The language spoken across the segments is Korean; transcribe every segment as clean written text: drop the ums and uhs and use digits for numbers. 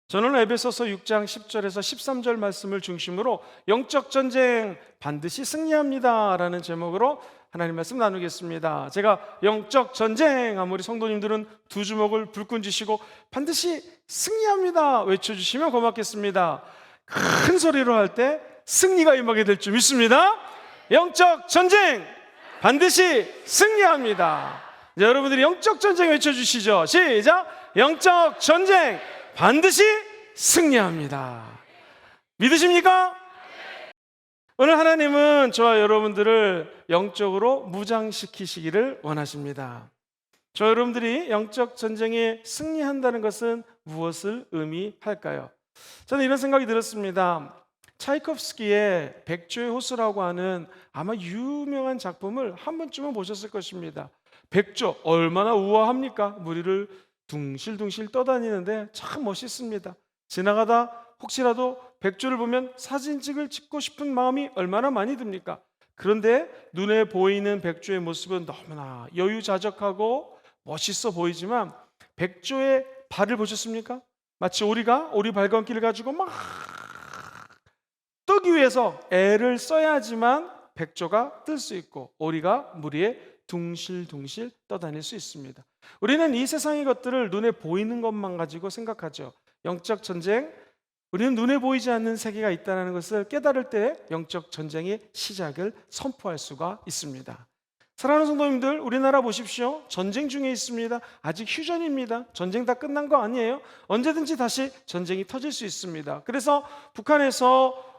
저는 에베소서 6장 10절에서 13절 말씀을 중심으로 영적 전쟁 반드시 승리합니다 라는 제목으로 하나님 말씀 나누겠습니다. 제가 영적 전쟁 하면 우리 성도님들은 두 주먹을 불끈 쥐시고 반드시 승리합니다 외쳐주시면 고맙겠습니다. 큰 소리로 할 때 승리가 임하게 될 줄 믿습니다. 영적 전쟁 반드시 승리합니다. 이제 여러분들이 영적 전쟁 외쳐주시죠. 시작! 영적 전쟁 반드시 승리합니다. 믿으십니까? 오늘 하나님은 저와 여러분들을 영적으로 무장시키시기를 원하십니다. 저와 여러분들이 영적 전쟁에 승리한다는 것은 무엇을 의미할까요? 저는 이런 생각이 들었습니다. 차이콥스키의 백조의 호수라고 하는 아마 유명한 작품을 한 번쯤은 보셨을 것입니다. 백조 얼마나 우아합니까? 무리를 둥실둥실 떠다니는데 참 멋있습니다. 지나가다 혹시라도 백조를 보면 사진 찍고 싶은 마음이 얼마나 많이 듭니까? 그런데 눈에 보이는 백조의 모습은 너무나 여유자적하고 멋있어 보이지만 백조의 발을 보셨습니까? 마치 오리가 오리 발광기를 가지고 막 뜨기 위해서 애를 써야지만 백조가 뜰 수 있고 오리가 물 위에 둥실둥실 떠다닐 수 있습니다. 우리는 이 세상의 것들을 눈에 보이는 것만 가지고 생각하죠. 영적 전쟁, 우리는 눈에 보이지 않는 세계가 있다는 것을 깨달을 때 영적 전쟁의 시작을 선포할 수가 있습니다. 사랑하는 성도님들, 우리나라 보십시오. 전쟁 중에 있습니다. 아직 휴전입니다. 전쟁 다 끝난 거 아니에요. 언제든지 다시 전쟁이 터질 수 있습니다. 그래서 북한에서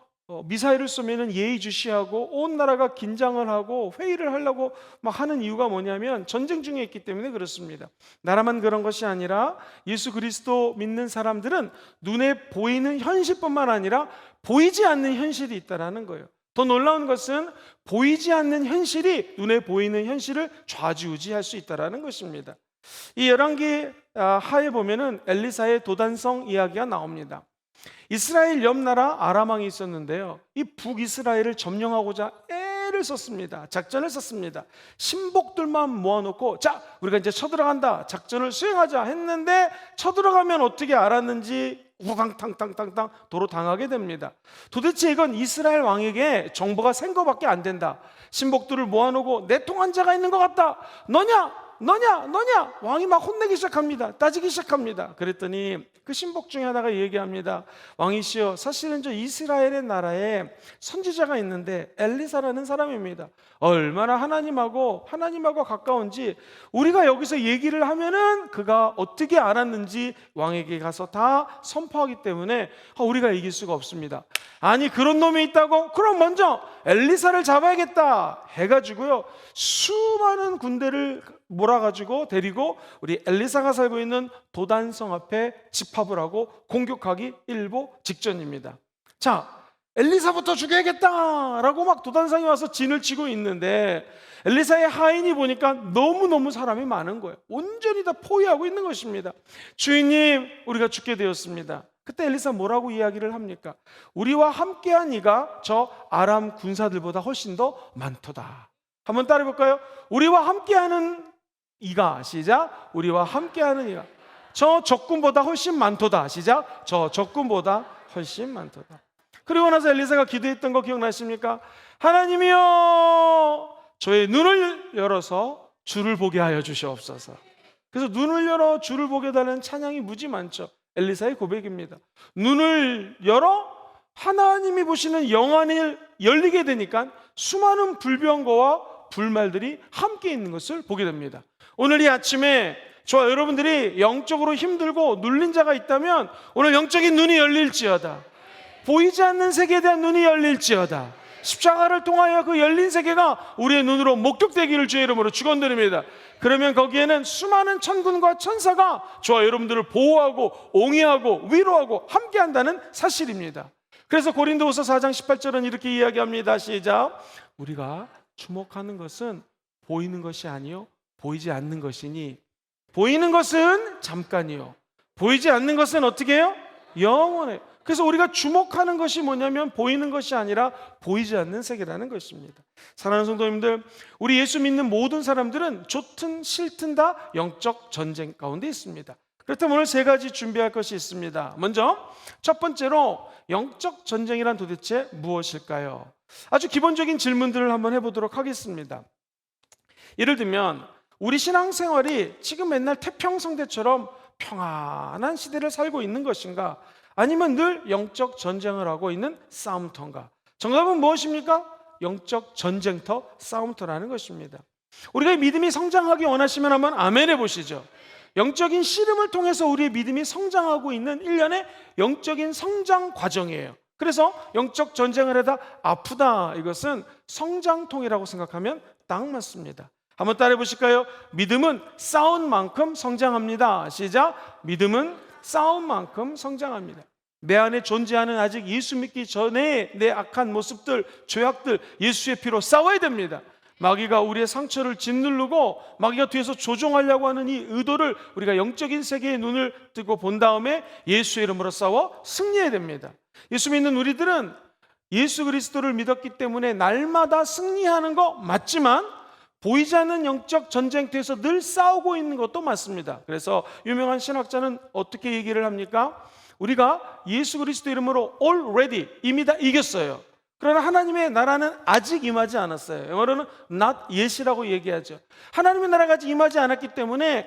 미사일을 쏘면 예의주시하고 온 나라가 긴장을 하고 회의를 하려고 막 하는 이유가 뭐냐면 전쟁 중에 있기 때문에 그렇습니다. 나라만 그런 것이 아니라 예수 그리스도 믿는 사람들은 눈에 보이는 현실뿐만 아니라 보이지 않는 현실이 있다는 거예요. 더 놀라운 것은 보이지 않는 현실이 눈에 보이는 현실을 좌지우지할 수 있다는 것입니다. 이 열왕기 하에 보면은 엘리사의 도단성 이야기가 나옵니다. 이스라엘 옆 나라 아람 왕이 있었는데요. 이 북이스라엘을 점령하고자 애를 썼습니다. 작전을 썼습니다. 신복들만 모아놓고 자, 우리가 이제 쳐들어간다. 작전을 수행하자 했는데 쳐들어가면 어떻게 알았는지 우강탕탕탕탕 도로 당하게 됩니다. 도대체 이건 이스라엘 왕에게 정보가 센 거밖에 안 된다. 신복들을 모아놓고 내통한 자가 있는 것 같다. 너냐? 왕이 막 혼내기 시작합니다. 따지기 시작합니다. 그랬더니 그 신복 중에 하나가 얘기합니다. 왕이시여, 사실은 저 이스라엘의 나라에 선지자가 있는데 엘리사라는 사람입니다. 얼마나 하나님하고 가까운지 우리가 여기서 얘기를 하면은 그가 어떻게 알았는지 왕에게 가서 다 선포하기 때문에 우리가 이길 수가 없습니다. 아니, 그런 놈이 있다고? 그럼 먼저 엘리사를 잡아야겠다 해가지고요, 수많은 군대를 몰아가지고 데리고 우리 엘리사가 살고 있는 도단성 앞에 집합을 하고 공격하기 일보 직전입니다. 자, 엘리사부터 죽여야겠다라고 막 도단성이 와서 진을 치고 있는데 엘리사의 하인이 보니까 너무너무 사람이 많은 거예요. 온전히 다 포위하고 있는 것입니다. 주인님, 우리가 죽게 되었습니다. 그때 엘리사 뭐라고 이야기를 합니까? 우리와 함께한 이가 저 아람 군사들보다 훨씬 더 많도다. 한번 따라해볼까요? 우리와 함께하는 이가, 시작, 우리와 함께하는 이가 저 적군보다 훨씬 많도다. 시작, 저 적군보다 훨씬 많도다. 그리고 나서 엘리사가 기도했던 거 기억나십니까? 하나님이여, 저의 눈을 열어서 주를 보게 하여 주시옵소서. 그래서 눈을 열어 주를 보게 달라는 찬양이 무지 많죠. 엘리사의 고백입니다. 눈을 열어 하나님이 보시는 영안이 열리게 되니까 수많은 불병거와 불말들이 함께 있는 것을 보게 됩니다. 오늘 이 아침에 저와 여러분들이 영적으로 힘들고 눌린 자가 있다면 오늘 영적인 눈이 열릴지어다. 보이지 않는 세계에 대한 눈이 열릴지어다. 십자가를 통하여 그 열린 세계가 우리의 눈으로 목격되기를 주의 이름으로 축원드립니다. 그러면 거기에는 수많은 천군과 천사가 저와 여러분들을 보호하고 옹이하고 위로하고 함께한다는 사실입니다. 그래서 고린도후서 4장 18절은 이렇게 이야기합니다. 시작. 우리가 주목하는 것은 보이는 것이 아니요 보이지 않는 것이니 보이는 것은 잠깐이요 보이지 않는 것은 어떻게 해요? 영원해요. 그래서 우리가 주목하는 것이 뭐냐면 보이는 것이 아니라 보이지 않는 세계라는 것입니다. 사랑하는 성도님들, 우리 예수 믿는 모든 사람들은 좋든 싫든 다 영적 전쟁 가운데 있습니다. 그렇다면 오늘 세 가지 준비할 것이 있습니다. 먼저 첫 번째로 영적 전쟁이란 도대체 무엇일까요? 아주 기본적인 질문들을 한번 해보도록 하겠습니다. 예를 들면 우리 신앙생활이 지금 맨날 태평성대처럼 평안한 시대를 살고 있는 것인가? 아니면 늘 영적 전쟁을 하고 있는 싸움터인가? 정답은 무엇입니까? 영적 전쟁터, 싸움터라는 것입니다. 우리가 믿음이 성장하기 원하시면 한번 아멘 해보시죠. 영적인 씨름을 통해서 우리의 믿음이 성장하고 있는 일련의 영적인 성장 과정이에요. 그래서 영적 전쟁을 하다 아프다, 이것은 성장통이라고 생각하면 딱 맞습니다. 한번 따라해 보실까요? 믿음은 싸운 만큼 성장합니다. 시작. 믿음은 싸운 만큼 성장합니다. 내 안에 존재하는 아직 예수 믿기 전에 내 악한 모습들, 죄악들 예수의 피로 싸워야 됩니다. 마귀가 우리의 상처를 짓누르고 마귀가 뒤에서 조종하려고 하는 이 의도를 우리가 영적인 세계의 눈을 뜨고 본 다음에 예수의 이름으로 싸워 승리해야 됩니다. 예수 믿는 우리들은 예수 그리스도를 믿었기 때문에 날마다 승리하는 거 맞지만 보이지 않는 영적 전쟁터에서 늘 싸우고 있는 것도 맞습니다. 그래서 유명한 신학자는 어떻게 얘기를 합니까? 우리가 예수 그리스도 이름으로 already, 이미 다 이겼어요. 그러나 하나님의 나라는 아직 임하지 않았어요. 영어로는 not yet이라고 얘기하죠. 하나님의 나라가 아직 임하지 않았기 때문에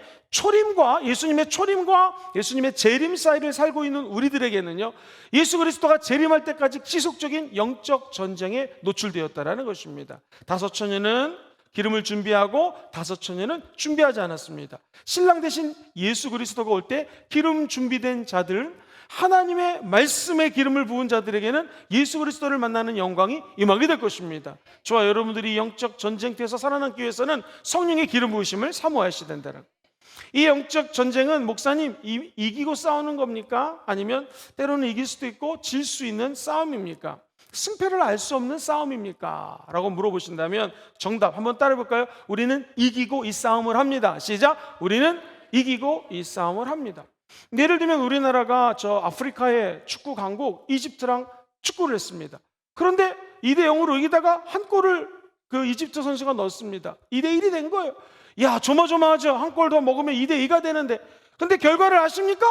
예수님의 초림과 예수님의 재림 사이를 살고 있는 우리들에게는요, 예수 그리스도가 재림할 때까지 지속적인 영적 전쟁에 노출되었다라는 것입니다. 다섯 처녀는 기름을 준비하고 다섯 처녀는 준비하지 않았습니다. 신랑 대신 예수 그리스도가 올 때 기름 준비된 자들, 하나님의 말씀에 기름을 부은 자들에게는 예수 그리스도를 만나는 영광이 임하게 될 것입니다. 저와 여러분들이 영적 전쟁터에서 살아남기 위해서는 성령의 기름 부으심을 사모하셔야 된다는, 이 영적 전쟁은 목사님 이기고 싸우는 겁니까? 아니면 때로는 이길 수도 있고 질 수 있는 싸움입니까? 승패를 알 수 없는 싸움입니까? 라고 물어보신다면 정답 한번 따라해 볼까요? 우리는 이기고 이 싸움을 합니다. 시작! 우리는 이기고 이 싸움을 합니다. 예를 들면 우리나라가 저 아프리카의 축구 강국 이집트랑 축구를 했습니다. 그런데 2대0으로 이기다가 한 골을 그 이집트 선수가 넣었습니다. 2대1이 된 거예요. 야, 조마조마하죠. 한 골 더 먹으면 2대2가 되는데, 근데 결과를 아십니까?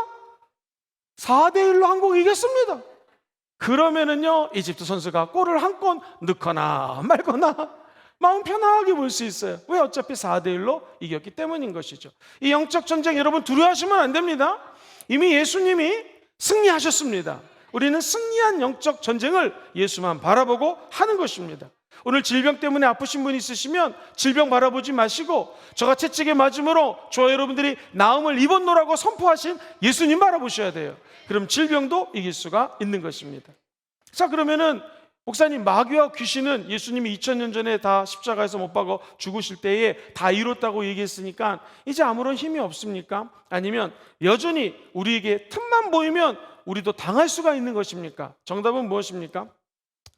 4대1로 한국 이겼습니다. 그러면은요, 이집트 선수가 골을 한 골 넣거나 말거나 마음 편하게 볼 수 있어요. 왜? 어차피 4대1로 이겼기 때문인 것이죠. 이 영적 전쟁 여러분 두려워하시면 안 됩니다. 이미 예수님이 승리하셨습니다. 우리는 승리한 영적 전쟁을 예수만 바라보고 하는 것입니다. 오늘 질병 때문에 아프신 분이 있으시면 질병 바라보지 마시고 저가 채찍에 맞음으로 저와 여러분들이 나음을 입었노라고 선포하신 예수님 바라보셔야 돼요. 그럼 질병도 이길 수가 있는 것입니다. 자, 그러면은 목사님, 마귀와 귀신은 예수님이 2000년 전에 다 십자가에서 못 박아 죽으실 때에 다 이뤘다고 얘기했으니까 이제 아무런 힘이 없습니까? 아니면 여전히 우리에게 틈만 보이면 우리도 당할 수가 있는 것입니까? 정답은 무엇입니까?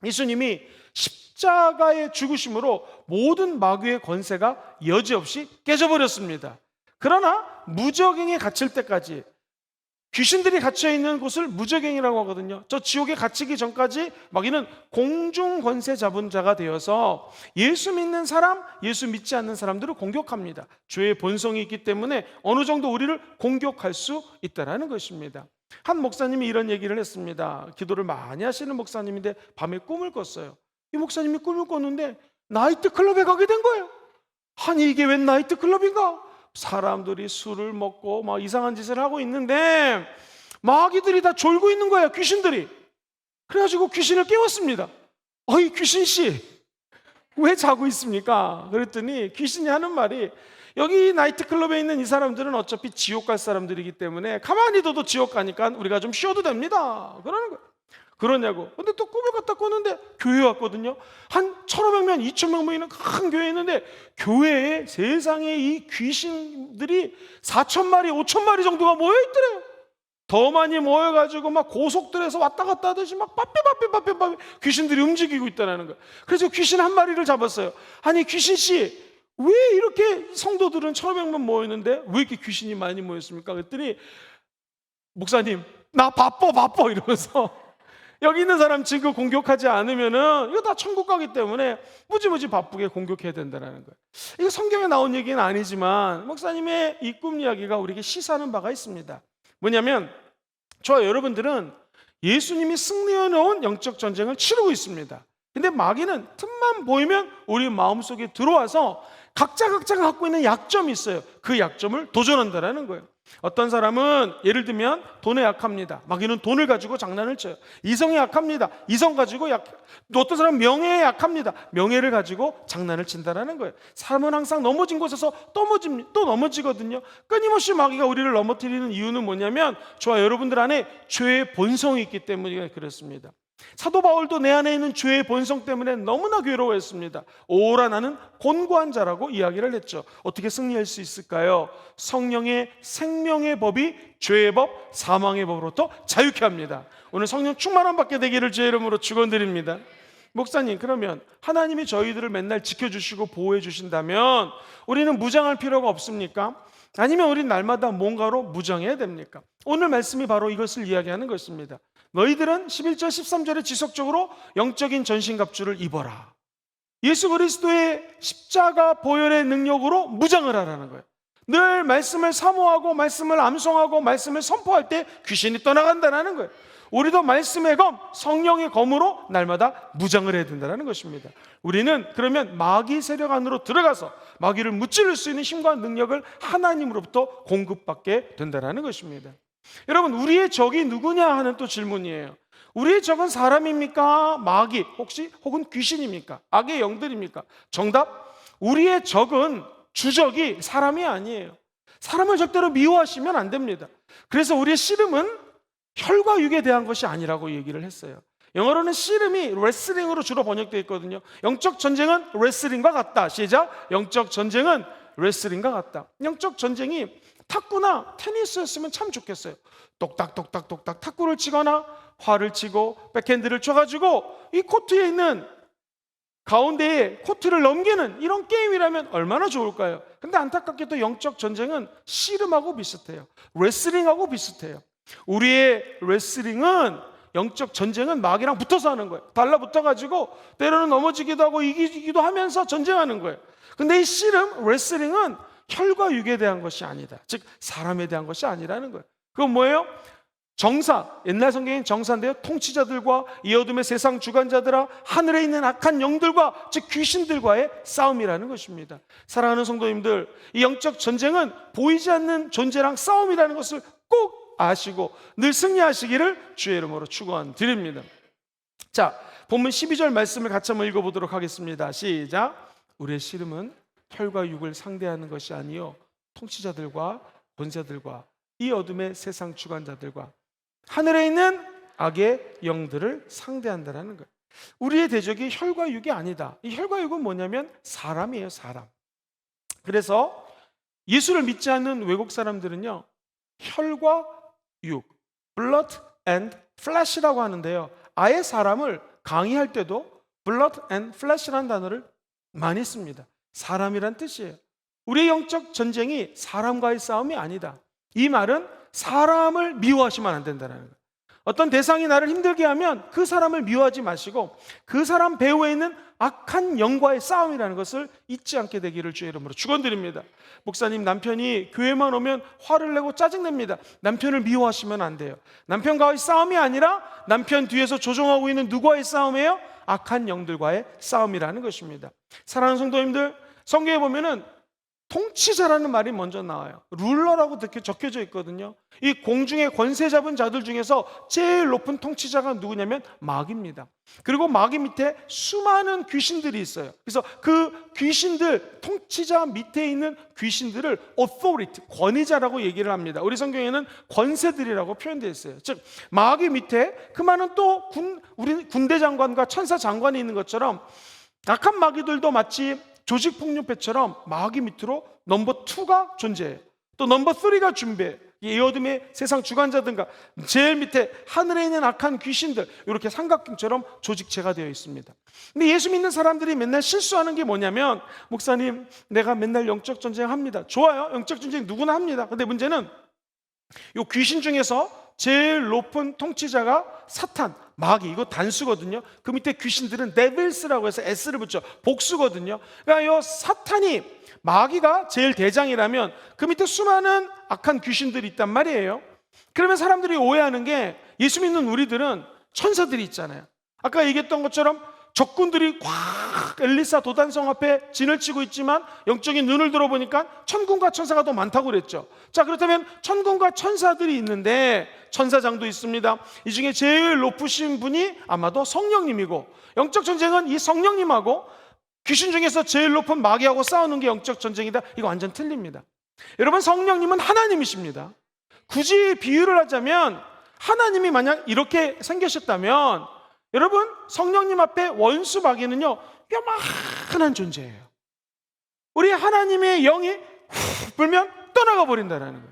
예수님이 십자가의 죽으심으로 모든 마귀의 권세가 여지없이 깨져버렸습니다. 그러나 무적행에 갇힐 때까지, 귀신들이 갇혀있는 곳을 무적행이라고 하거든요. 저 지옥에 갇히기 전까지 마귀는 공중 권세 잡은 자가 되어서 예수 믿는 사람, 예수 믿지 않는 사람들을 공격합니다. 죄의 본성이 있기 때문에 어느 정도 우리를 공격할 수 있다는 것입니다. 한 목사님이 이런 얘기를 했습니다. 기도를 많이 하시는 목사님인데 밤에 꿈을 꿨어요. 이 목사님이 꿈을 꿨는데 나이트클럽에 가게 된 거예요. 아니, 이게 웬 나이트클럽인가? 사람들이 술을 먹고 막 이상한 짓을 하고 있는데 마귀들이 다 졸고 있는 거예요, 귀신들이. 그래가지고 귀신을 깨웠습니다. 어이, 귀신씨, 왜 자고 있습니까? 그랬더니 귀신이 하는 말이, 여기 나이트클럽에 있는 이 사람들은 어차피 지옥 갈 사람들이기 때문에 가만히 둬도 지옥 가니까 우리가 좀 쉬어도 됩니다. 그러는 거예요. 그러냐고. 근데 또 꿈을 갖다 꿨는데 교회 왔거든요. 한 1,500명, 2,000명 모이는 큰 교회 있는데 교회에 세상에 이 귀신들이 4,000마리, 5,000마리 정도가 모여있더래요. 더 많이 모여가지고 막 고속들에서 왔다 갔다 하듯이 막 빠삐 귀신들이 움직이고 있다는 거예요. 그래서 귀신 한 마리를 잡았어요. 아니, 귀신씨, 왜 이렇게 성도들은 1,500명 모였는데 왜 이렇게 귀신이 많이 모였습니까? 그랬더니 목사님, 나 바빠 이러면서 여기 있는 사람 지금 공격하지 않으면은 이거 다 천국 가기 때문에 무지무지 바쁘게 공격해야 된다는 거예요. 이거 성경에 나온 얘기는 아니지만 목사님의 이 꿈 이야기가 우리에게 시사하는 바가 있습니다. 뭐냐면 저와 여러분들은 예수님이 승리해 놓은 영적 전쟁을 치르고 있습니다. 근데 마귀는 틈만 보이면 우리 마음속에 들어와서 각자가 갖고 있는 약점이 있어요. 그 약점을 도전한다는 거예요. 어떤 사람은 예를 들면 돈에 약합니다. 마귀는 돈을 가지고 장난을 쳐요. 이성에 약합니다. 이성 가지고 어떤 사람은 명예에 약합니다. 명예를 가지고 장난을 친다는 거예요. 사람은 항상 넘어진 곳에서 또 넘어지거든요. 끊임없이 마귀가 우리를 넘어뜨리는 이유는 뭐냐면 저와 여러분들 안에 죄의 본성이 있기 때문에 그렇습니다. 사도 바울도 내 안에 있는 죄의 본성 때문에 너무나 괴로워했습니다. 오라 나는 곤고한 자라고 이야기를 했죠. 어떻게 승리할 수 있을까요? 성령의 생명의 법이 죄의 법, 사망의 법으로부터 자유케 합니다. 오늘 성령 충만함 받게 되기를 주의 이름으로 축원드립니다. 목사님, 그러면 하나님이 저희들을 맨날 지켜주시고 보호해 주신다면 우리는 무장할 필요가 없습니까? 아니면 우린 날마다 뭔가로 무장해야 됩니까? 오늘 말씀이 바로 이것을 이야기하는 것입니다. 너희들은 11절 13절에 지속적으로 영적인 전신갑주를 입어라. 예수 그리스도의 십자가 보혈의 능력으로 무장을 하라는 거예요. 늘 말씀을 사모하고 말씀을 암송하고 말씀을 선포할 때 귀신이 떠나간다는 거예요. 우리도 말씀의 검, 성령의 검으로 날마다 무장을 해야 된다는 것입니다. 우리는 그러면 마귀 세력 안으로 들어가서 마귀를 무찌를 수 있는 힘과 능력을 하나님으로부터 공급받게 된다는 것입니다. 여러분, 우리의 적이 누구냐 하는 또 질문이에요. 우리의 적은 사람입니까? 마귀 혹은 귀신입니까? 악의 영들입니까? 정답, 우리의 적은 주적이 사람이 아니에요. 사람을 절대로 미워하시면 안 됩니다. 그래서 우리의 씨름은 혈과 육에 대한 것이 아니라고 얘기를 했어요. 영어로는 씨름이 레슬링으로 주로 번역되어 있거든요. 영적 전쟁은 레슬링과 같다. 시작. 영적 전쟁은 레슬링과 같다. 영적 전쟁이 탁구나 테니스였으면 참 좋겠어요. 똑딱똑딱똑딱 탁구를 치거나 활을 치고 백핸드를 쳐가지고 이 코트에 있는 가운데에 코트를 넘기는 이런 게임이라면 얼마나 좋을까요? 근데 안타깝게도 영적 전쟁은 씨름하고 비슷해요. 레슬링하고 비슷해요. 우리의 레슬링은, 영적 전쟁은 마귀랑 붙어서 하는 거예요. 달라붙어가지고 때로는 넘어지기도 하고 이기기도 하면서 전쟁하는 거예요. 근데 이 씨름, 레슬링은 혈과 육에 대한 것이 아니다. 즉 사람에 대한 것이 아니라는 거예요. 그건 뭐예요? 정사, 옛날 성경엔 정사인데요, 통치자들과 이 어둠의 세상 주관자들아, 하늘에 있는 악한 영들과 즉 귀신들과의 싸움이라는 것입니다. 사랑하는 성도님들, 이 영적 전쟁은 보이지 않는 존재랑 싸움이라는 것을 꼭 아시고 늘 승리하시기를 주의 이름으로 축원드립니다. 자, 본문 12절 말씀을 같이 한번 읽어보도록 하겠습니다. 시작. 우리의 씨름은 혈과 육을 상대하는 것이 아니요 통치자들과 권세들과 이 어둠의 세상 주관자들과 하늘에 있는 악의 영들을 상대한다는 거예요. 우리의 대적이 혈과 육이 아니다. 이 혈과 육은 뭐냐면 사람이에요, 사람. 그래서 예수를 믿지 않는 외국 사람들은요, 혈과 육, blood and flesh라고 하는데요, 아예 사람을 강의할 때도 blood and flesh라는 단어를 많이 씁니다. 사람이란 뜻이에요. 우리의 영적 전쟁이 사람과의 싸움이 아니다. 이 말은 사람을 미워하시면 안 된다는 거예요. 어떤 대상이 나를 힘들게 하면 그 사람을 미워하지 마시고 그 사람 배후에 있는 악한 영과의 싸움이라는 것을 잊지 않게 되기를 주의 이름으로 축원드립니다. 목사님, 남편이 교회만 오면 화를 내고 짜증냅니다. 남편을 미워하시면 안 돼요. 남편과의 싸움이 아니라 남편 뒤에서 조종하고 있는 누구와의 싸움이에요? 악한 영들과의 싸움이라는 것입니다. 사랑하는 성도님들, 성경에 보면은 통치자라는 말이 먼저 나와요. 룰러라고 적혀져 있거든요. 이 공중의 권세 잡은 자들 중에서 제일 높은 통치자가 누구냐면 마귀입니다. 그리고 마귀 밑에 수많은 귀신들이 있어요. 그래서 그 귀신들, 통치자 밑에 있는 귀신들을 authority, 권위자라고 얘기를 합니다. 우리 성경에는 권세들이라고 표현되어 있어요. 즉 마귀 밑에 그 많은 또 우리 군대 장관과 천사 장관이 있는 것처럼 악한 마귀들도 마치 조직폭력배처럼 마귀 밑으로 넘버 2가 존재해요. 또 넘버 3가 준비해요. 이 어둠의 세상 주관자든가 제일 밑에 하늘에 있는 악한 귀신들, 이렇게 삼각형처럼 조직체가 되어 있습니다. 근데 예수 믿는 사람들이 맨날 실수하는 게 뭐냐면, 목사님, 내가 맨날 영적 전쟁 합니다. 좋아요. 영적 전쟁 누구나 합니다. 근데 문제는 이 귀신 중에서 제일 높은 통치자가 사탄, 마귀, 이거 단수거든요. 그 밑에 귀신들은 데빌스라고 해서 S를 붙여 복수거든요. 그러니까 이 사탄이, 마귀가 제일 대장이라면 그 밑에 수많은 악한 귀신들이 있단 말이에요. 그러면 사람들이 오해하는 게, 예수 믿는 우리들은 천사들이 있잖아요. 아까 얘기했던 것처럼 적군들이 꽉 엘리사 도단성 앞에 진을 치고 있지만 영적인 눈을 들어보니까 천군과 천사가 더 많다고 그랬죠. 자, 그렇다면 천군과 천사들이 있는데 천사장도 있습니다. 이 중에 제일 높으신 분이 아마도 성령님이고, 영적 전쟁은 이 성령님하고 귀신 중에서 제일 높은 마귀하고 싸우는 게 영적 전쟁이다. 이거 완전 틀립니다. 여러분, 성령님은 하나님이십니다. 굳이 비유를 하자면, 하나님이 만약 이렇게 생기셨다면, 여러분, 성령님 앞에 원수 마귀는요, 요만한 존재예요. 우리 하나님의 영이 훅 불면 떠나가 버린다는 거예요.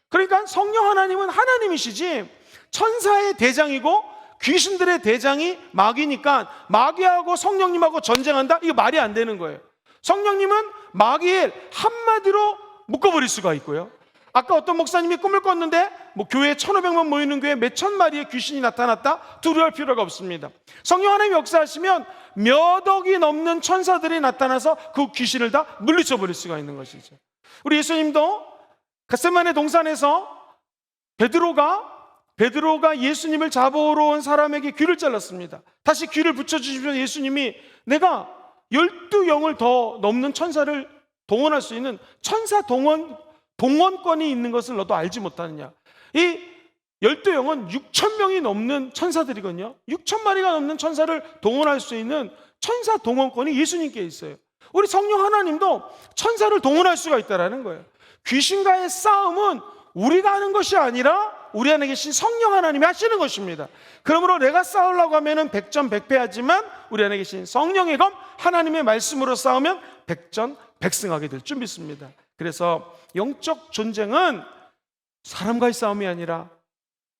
그러니까 성령 하나님은 하나님이시지, 천사의 대장이고 귀신들의 대장이 마귀니까 마귀하고 성령님하고 전쟁한다? 이거 말이 안 되는 거예요. 성령님은 마귀를 한마디로 묶어버릴 수가 있고요. 아까 어떤 목사님이 꿈을 꿨는데 뭐 교회에 1,500명 모이는 교회에 몇천 마리의 귀신이 나타났다? 두려워할 필요가 없습니다. 성령 하나님이 역사하시면 몇 억이 넘는 천사들이 나타나서 그 귀신을 다 물리쳐버릴 수가 있는 것이죠. 우리 예수님도 겟세마네 동산에서 베드로가 예수님을 잡아오러 온 사람에게 귀를 잘랐습니다. 다시 귀를 붙여주시면 예수님이, 내가 12영을 더 넘는 천사를 동원할 수 있는 천사 동원권이 있는 것을 너도 알지 못하느냐. 이 12영은 6,000명이 넘는 천사들이거든요. 6,000마리가 넘는 천사를 동원할 수 있는 천사 동원권이 예수님께 있어요. 우리 성령 하나님도 천사를 동원할 수가 있다는 거예요. 귀신과의 싸움은 우리가 하는 것이 아니라 우리 안에 계신 성령 하나님이 하시는 것입니다. 그러므로 내가 싸우려고 하면 100전100패하지만 우리 안에 계신 성령의 검, 하나님의 말씀으로 싸우면 100전100승하게 될 줄 믿습니다. 그래서 영적 전쟁은 사람과의 싸움이 아니라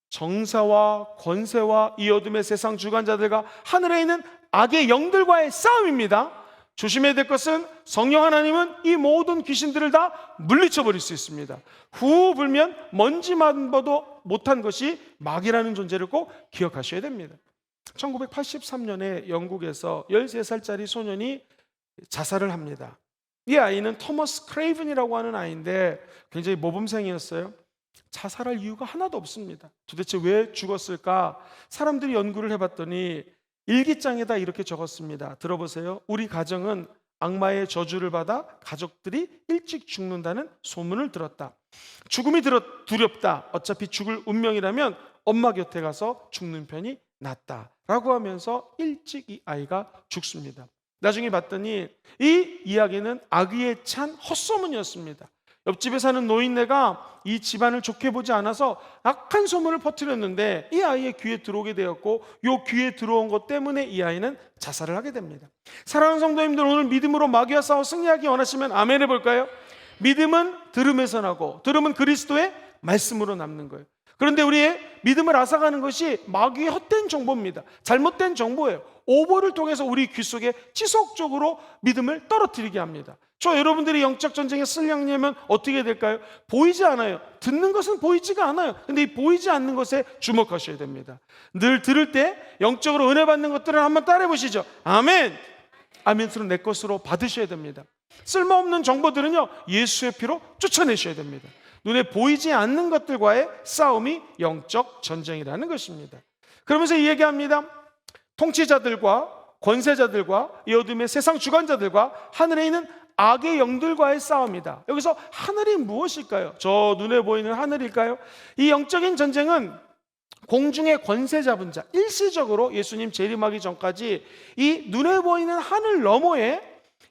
정사와 권세와 이 어둠의 세상 주관자들과 하늘에 있는 악의 영들과의 싸움입니다. 조심해야 될 것은, 성령 하나님은 이 모든 귀신들을 다 물리쳐버릴 수 있습니다. 후 불면 먼지만 봐도 못한 것이 마귀라는 존재를 꼭 기억하셔야 됩니다. 1983년에 영국에서 13살짜리 소년이 자살을 합니다. 이 아이는 토머스 크레이븐이라고 하는 아이인데 굉장히 모범생이었어요. 자살할 이유가 하나도 없습니다. 도대체 왜 죽었을까? 사람들이 연구를 해봤더니 일기장에다 이렇게 적었습니다. 들어보세요. 우리 가정은 악마의 저주를 받아 가족들이 일찍 죽는다는 소문을 들었다. 죽음이 두렵다. 어차피 죽을 운명이라면 엄마 곁에 가서 죽는 편이 낫다 라고 하면서 일찍 이 아이가 죽습니다. 나중에 봤더니 이 이야기는 악의에 찬 헛소문이었습니다. 옆집에 사는 노인네가 이 집안을 좋게 보지 않아서 악한 소문을 퍼뜨렸는데 이 아이의 귀에 들어오게 되었고, 이 귀에 들어온 것 때문에 이 아이는 자살을 하게 됩니다. 사랑하는 성도님들, 오늘 믿음으로 마귀와 싸워 승리하기 원하시면 아멘 해볼까요? 믿음은 들음에서 나고 들음은 그리스도의 말씀으로 남는 거예요. 그런데 우리의 믿음을 앗아가는 것이 마귀의 헛된 정보입니다. 잘못된 정보예요. 오보를 통해서 우리 귀 속에 지속적으로 믿음을 떨어뜨리게 합니다. 저 여러분들이 영적 전쟁에 쓰려면 어떻게 될까요? 보이지 않아요. 듣는 것은 보이지가 않아요. 근데 이 보이지 않는 것에 주목하셔야 됩니다. 늘 들을 때 영적으로 은혜 받는 것들을 한번 따라해 보시죠. 아멘. 아멘으로 내 것으로 받으셔야 됩니다. 쓸모없는 정보들은요, 예수의 피로 쫓아내셔야 됩니다. 눈에 보이지 않는 것들과의 싸움이 영적 전쟁이라는 것입니다. 그러면서 이 얘기합니다. 통치자들과 권세자들과 이 어둠의 세상 주관자들과 하늘에 있는 악의 영들과의 싸움이다. 여기서 하늘이 무엇일까요? 저 눈에 보이는 하늘일까요? 이 영적인 전쟁은 공중의 권세 잡은 자, 일시적으로 예수님 재림하기 전까지 이 눈에 보이는 하늘 너머에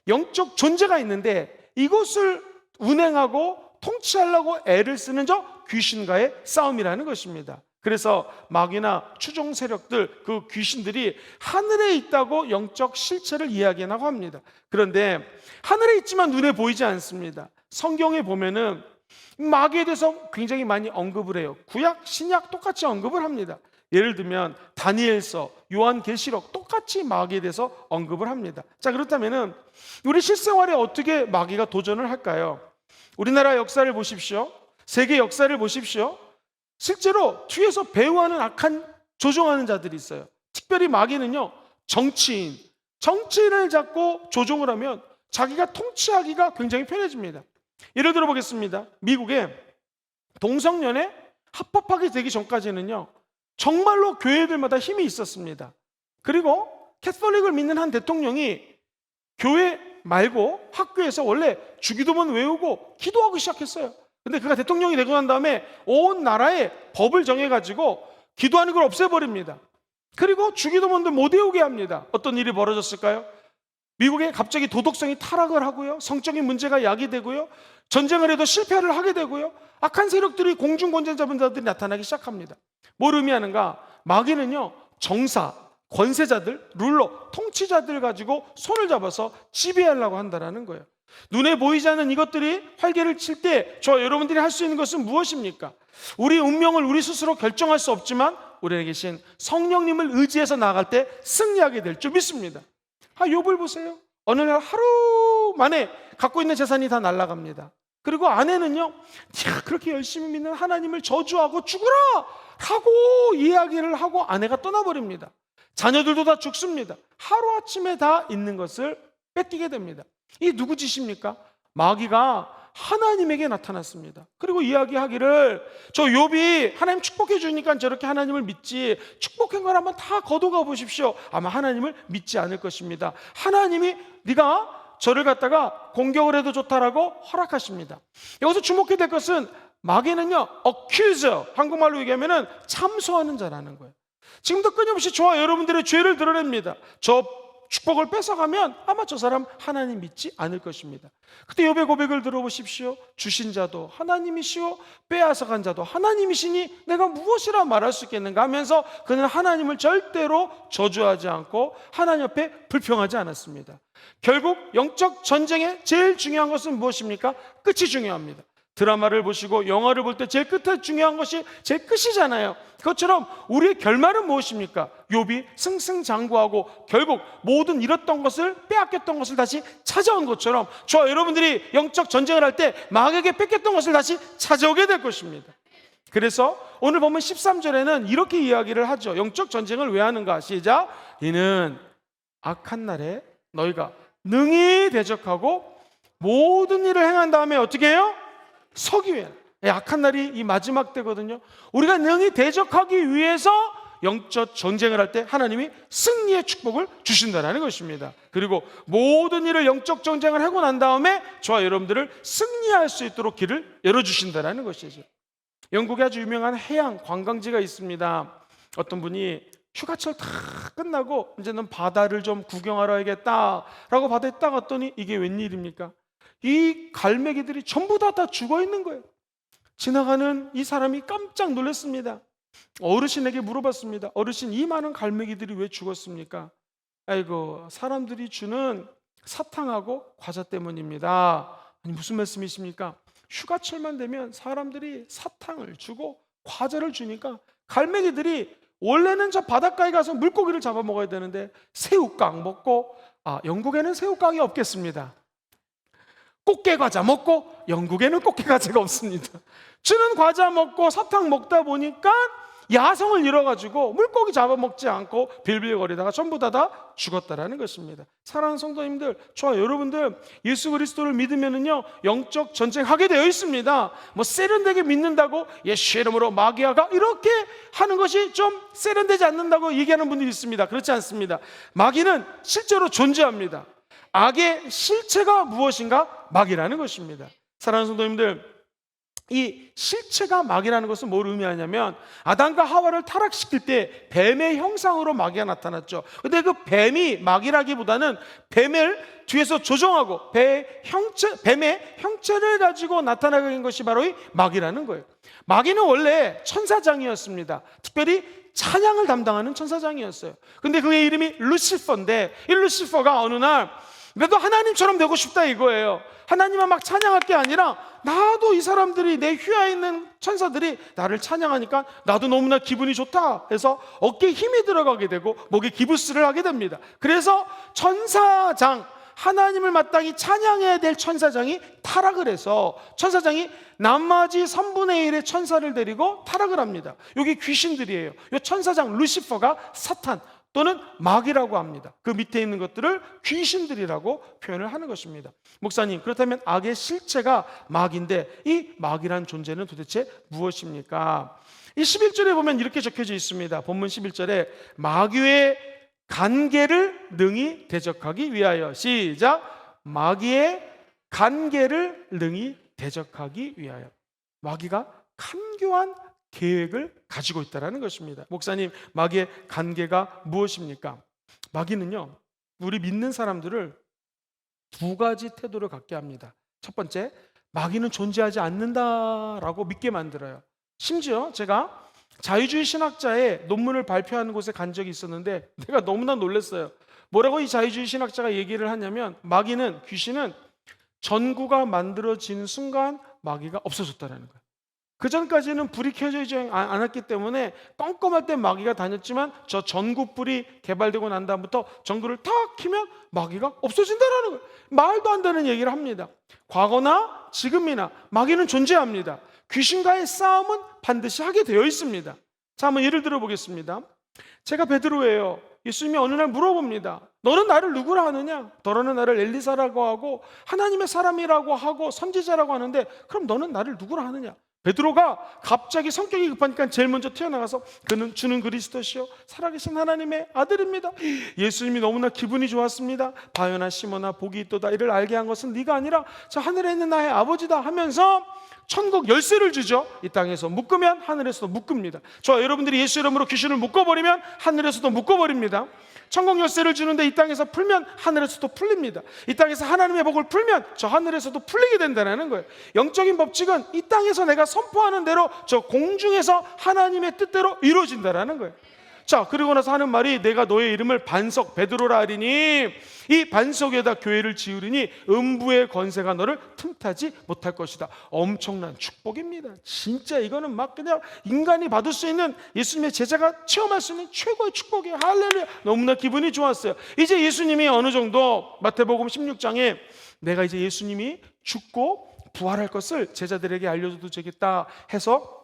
영적 존재가 있는데, 이것을 운행하고 통치하려고 애를 쓰는 저 귀신과의 싸움이라는 것입니다. 그래서 마귀나 추종 세력들, 그 귀신들이 하늘에 있다고 영적 실체를 이야기하고 합니다. 그런데 하늘에 있지만 눈에 보이지 않습니다. 성경에 보면은 마귀에 대해서 굉장히 많이 언급을 해요. 구약, 신약 똑같이 언급을 합니다. 예를 들면 다니엘서, 요한계시록 똑같이 마귀에 대해서 언급을 합니다. 자, 그렇다면은 우리 실생활에 어떻게 마귀가 도전을 할까요? 우리나라 역사를 보십시오. 세계 역사를 보십시오. 실제로 뒤에서 배후하는 악한 조종하는 자들이 있어요. 특별히 마귀는요, 정치인을 잡고 조종을 하면 자기가 통치하기가 굉장히 편해집니다. 예를 들어 보겠습니다. 미국에 동성연애 합법하게 되기 전까지는요, 정말로 교회들마다 힘이 있었습니다. 그리고 캐톨릭을 믿는 한 대통령이 교회 말고 학교에서 원래 주기도문 외우고 기도하기 시작했어요. 근데 그가 대통령이 되고 난 다음에 온 나라에 법을 정해가지고 기도하는 걸 없애버립니다. 그리고 주기도문도 못 외우게 합니다. 어떤 일이 벌어졌을까요? 미국에 갑자기 도덕성이 타락을 하고요, 성적인 문제가 야기되고요, 전쟁을 해도 실패를 하게 되고요, 악한 세력들이 공중권세 잡은 자들이 나타나기 시작합니다. 뭘 의미하는가? 마귀는요, 정사, 권세자들, 룰러, 통치자들 가지고 손을 잡아서 지배하려고 한다는 거예요. 눈에 보이지 않는 이것들이 활개를 칠 때 저 여러분들이 할 수 있는 것은 무엇입니까? 우리 운명을 우리 스스로 결정할 수 없지만 우리에게 계신 성령님을 의지해서 나아갈 때 승리하게 될 줄 믿습니다. 욥을 보세요. 어느 날 하루 만에 갖고 있는 재산이 다 날아갑니다. 그리고 아내는요, 그렇게 열심히 믿는 하나님을 저주하고 죽으라 하고 이야기를 하고 아내가 떠나버립니다. 자녀들도 다 죽습니다. 하루아침에 다 있는 것을 뺏기게 됩니다. 이게 누구 짓입니까? 마귀가 하나님에게 나타났습니다. 그리고 이야기하기를, 저 욥이 하나님 축복해 주니까 저렇게 하나님을 믿지, 축복한 걸 한번 다 거둬가 보십시오. 아마 하나님을 믿지 않을 것입니다. 하나님이 네가 저를 갖다가 공격을 해도 좋다라고 허락하십니다. 여기서 주목해야 될 것은 마귀는요, accuser, 한국말로 얘기하면 참소하는 자라는 거예요. 지금도 끊임없이 저와 여러분들의 죄를 드러냅니다. 저 축복을 뺏어가면 아마 저 사람 하나님 믿지 않을 것입니다. 그때 욥의 고백을 들어보십시오. 주신 자도 하나님이시오, 빼앗아간 자도 하나님이시니 내가 무엇이라 말할 수 있겠는가 하면서 그는 하나님을 절대로 저주하지 않고 하나님 앞에 불평하지 않았습니다. 결국 영적 전쟁의 제일 중요한 것은 무엇입니까? 끝이 중요합니다. 드라마를 보시고 영화를 볼 때 제일 끝에 중요한 것이 제일 끝이잖아요. 그것처럼 우리의 결말은 무엇입니까? 욥이 승승장구하고 결국 모든 잃었던 것을, 빼앗겼던 것을 다시 찾아온 것처럼 저와 여러분들이 영적 전쟁을 할 때 마귀에게 뺏겼던 것을 다시 찾아오게 될 것입니다. 그래서 오늘 보면 13절에는 이렇게 이야기를 하죠. 영적 전쟁을 왜 하는가? 시작. 이는 악한 날에 너희가 능히 대적하고 모든 일을 행한 다음에 어떻게 해요? 서기 위해. 악한 날이 이 마지막 때거든요. 우리가 능히 대적하기 위해서 영적 전쟁을 할 때 하나님이 승리의 축복을 주신다는 것입니다. 그리고 모든 일을 영적 전쟁을 하고 난 다음에 저와 여러분들을 승리할 수 있도록 길을 열어주신다는 것이죠. 영국에 아주 유명한 해양 관광지가 있습니다. 어떤 분이 휴가철 다 끝나고 이제는 바다를 좀 구경하러 야겠다라고 바다에 딱 갔더니 이게 웬일입니까? 이 갈매기들이 전부 다 죽어 있는 거예요. 지나가는 이 사람이 깜짝 놀랐습니다. 어르신에게 물어봤습니다. 어르신, 이 많은 갈매기들이 왜 죽었습니까? 아이고, 사람들이 주는 사탕하고 과자 때문입니다. 아니, 무슨 말씀이십니까? 휴가철만 되면 사람들이 사탕을 주고 과자를 주니까 갈매기들이 원래는 저 바닷가에 가서 물고기를 잡아먹어야 되는데 새우깡 먹고, 영국에는 새우깡이 없겠습니다. 꽃게 과자 먹고, 영국에는 꽃게 과자가 없습니다. 주는 과자 먹고 사탕 먹다 보니까 야성을 잃어가지고 물고기 잡아먹지 않고 빌빌거리다가 전부 다 죽었다라는 것입니다. 사랑하는 성도님들, 저와 여러분들 예수 그리스도를 믿으면은요 영적 전쟁하게 되어 있습니다. 뭐 세련되게 믿는다고 예수 이름으로 마귀아가 이렇게 하는 것이 좀 세련되지 않는다고 얘기하는 분들이 있습니다. 그렇지 않습니다. 마귀는 실제로 존재합니다. 악의 실체가 무엇인가? 마귀라는 것입니다. 사랑하는 성도님들, 이 실체가 마귀라는 것은 뭘 의미하냐면 아담과 하와를 타락시킬 때 뱀의 형상으로 마귀가 나타났죠. 근데 그 뱀이 마귀라기보다는 뱀을 뒤에서 조종하고 뱀의 형체를 가지고 나타나게 된 것이 바로 이 마귀라는 거예요. 마귀는 원래 천사장이었습니다. 특별히 찬양을 담당하는 천사장이었어요. 근데 그의 이름이 루시퍼인데 이 루시퍼가 어느 날 나도 하나님처럼 되고 싶다 이거예요. 하나님만 막 찬양할 게 아니라 나도 이 사람들이, 내 휘하에 있는 천사들이 나를 찬양하니까 나도 너무나 기분이 좋다 해서 어깨에 힘이 들어가게 되고 목에 기부스를 하게 됩니다. 그래서 천사장, 하나님을 마땅히 찬양해야 될 천사장이 타락을 해서 천사장이 남아지 3분의 1의 천사를 데리고 타락을 합니다. 여기 귀신들이에요. 이 천사장 루시퍼가 사탄 또는 마귀라고 합니다. 그 밑에 있는 것들을 귀신들이라고 표현을 하는 것입니다. 목사님, 그렇다면 악의 실체가 마귀인데 이 마귀란 존재는 도대체 무엇입니까? 이 11절에 보면 이렇게 적혀져 있습니다. 본문 11절에 마귀의 간계를 능히 대적하기 위하여, 시작, 마귀의 간계를 능히 대적하기 위하여. 마귀가 간교한 계획을 가지고 있다는 것입니다. 목사님, 마귀의 간계가 무엇입니까? 마귀는요, 우리 믿는 사람들을 두 가지 태도를 갖게 합니다. 첫 번째, 마귀는 존재하지 않는다라고 믿게 만들어요. 심지어 제가 자유주의 신학자의 논문을 발표하는 곳에 간 적이 있었는데 내가 너무나 놀랐어요. 뭐라고 이 자유주의 신학자가 얘기를 하냐면, 마귀는, 귀신은 전구가 만들어진 순간 마귀가 없어졌다는 거예요. 그 전까지는 불이 켜져 있지 않았기 때문에 껌껌할 때 마귀가 다녔지만 저 전구불이 개발되고 난 다음부터 전구를 탁 켜면 마귀가 없어진다는 거예요. 말도 안 되는 얘기를 합니다. 과거나 지금이나 마귀는 존재합니다. 귀신과의 싸움은 반드시 하게 되어 있습니다. 자, 한번 예를 들어 보겠습니다. 제가 베드로예요. 예수님이 어느 날 물어봅니다. 너는 나를 누구라 하느냐? 너는 나를 엘리사라고 하고 하나님의 사람이라고 하고 선지자라고 하는데 그럼 너는 나를 누구라 하느냐? 베드로가 갑자기 성격이 급하니까 제일 먼저 튀어나가서 그는 주는 그리스도시요 살아계신 하나님의 아들입니다. 예수님이 너무나 기분이 좋았습니다. 바요나 시모나 복이 있도다. 이를 알게 한 것은 네가 아니라 저 하늘에 있는 나의 아버지다 하면서 천국 열쇠를 주죠. 이 땅에서 묶으면 하늘에서도 묶습니다. 저 여러분들이 예수 이름으로 귀신을 묶어버리면 하늘에서도 묶어버립니다. 천국 열쇠를 주는데 이 땅에서 풀면 하늘에서도 풀립니다. 이 땅에서 하나님의 복을 풀면 저 하늘에서도 풀리게 된다는 거예요. 영적인 법칙은 이 땅에서 내가 선포하는 대로 저 공중에서 하나님의 뜻대로 이루어진다는 거예요. 자, 그리고 나서 하는 말이 내가 너의 이름을 반석 베드로라 하리니 이 반석에다 교회를 지으리니 음부의 권세가 너를 틈타지 못할 것이다. 엄청난 축복입니다. 진짜 이거는 막 그냥 인간이 받을 수 있는, 예수님의 제자가 체험할 수 있는 최고의 축복이에요. 할렐루야. 너무나 기분이 좋았어요. 이제 예수님이 어느 정도 마태복음 16장에 내가 이제 예수님이 죽고 부활할 것을 제자들에게 알려줘도 되겠다 해서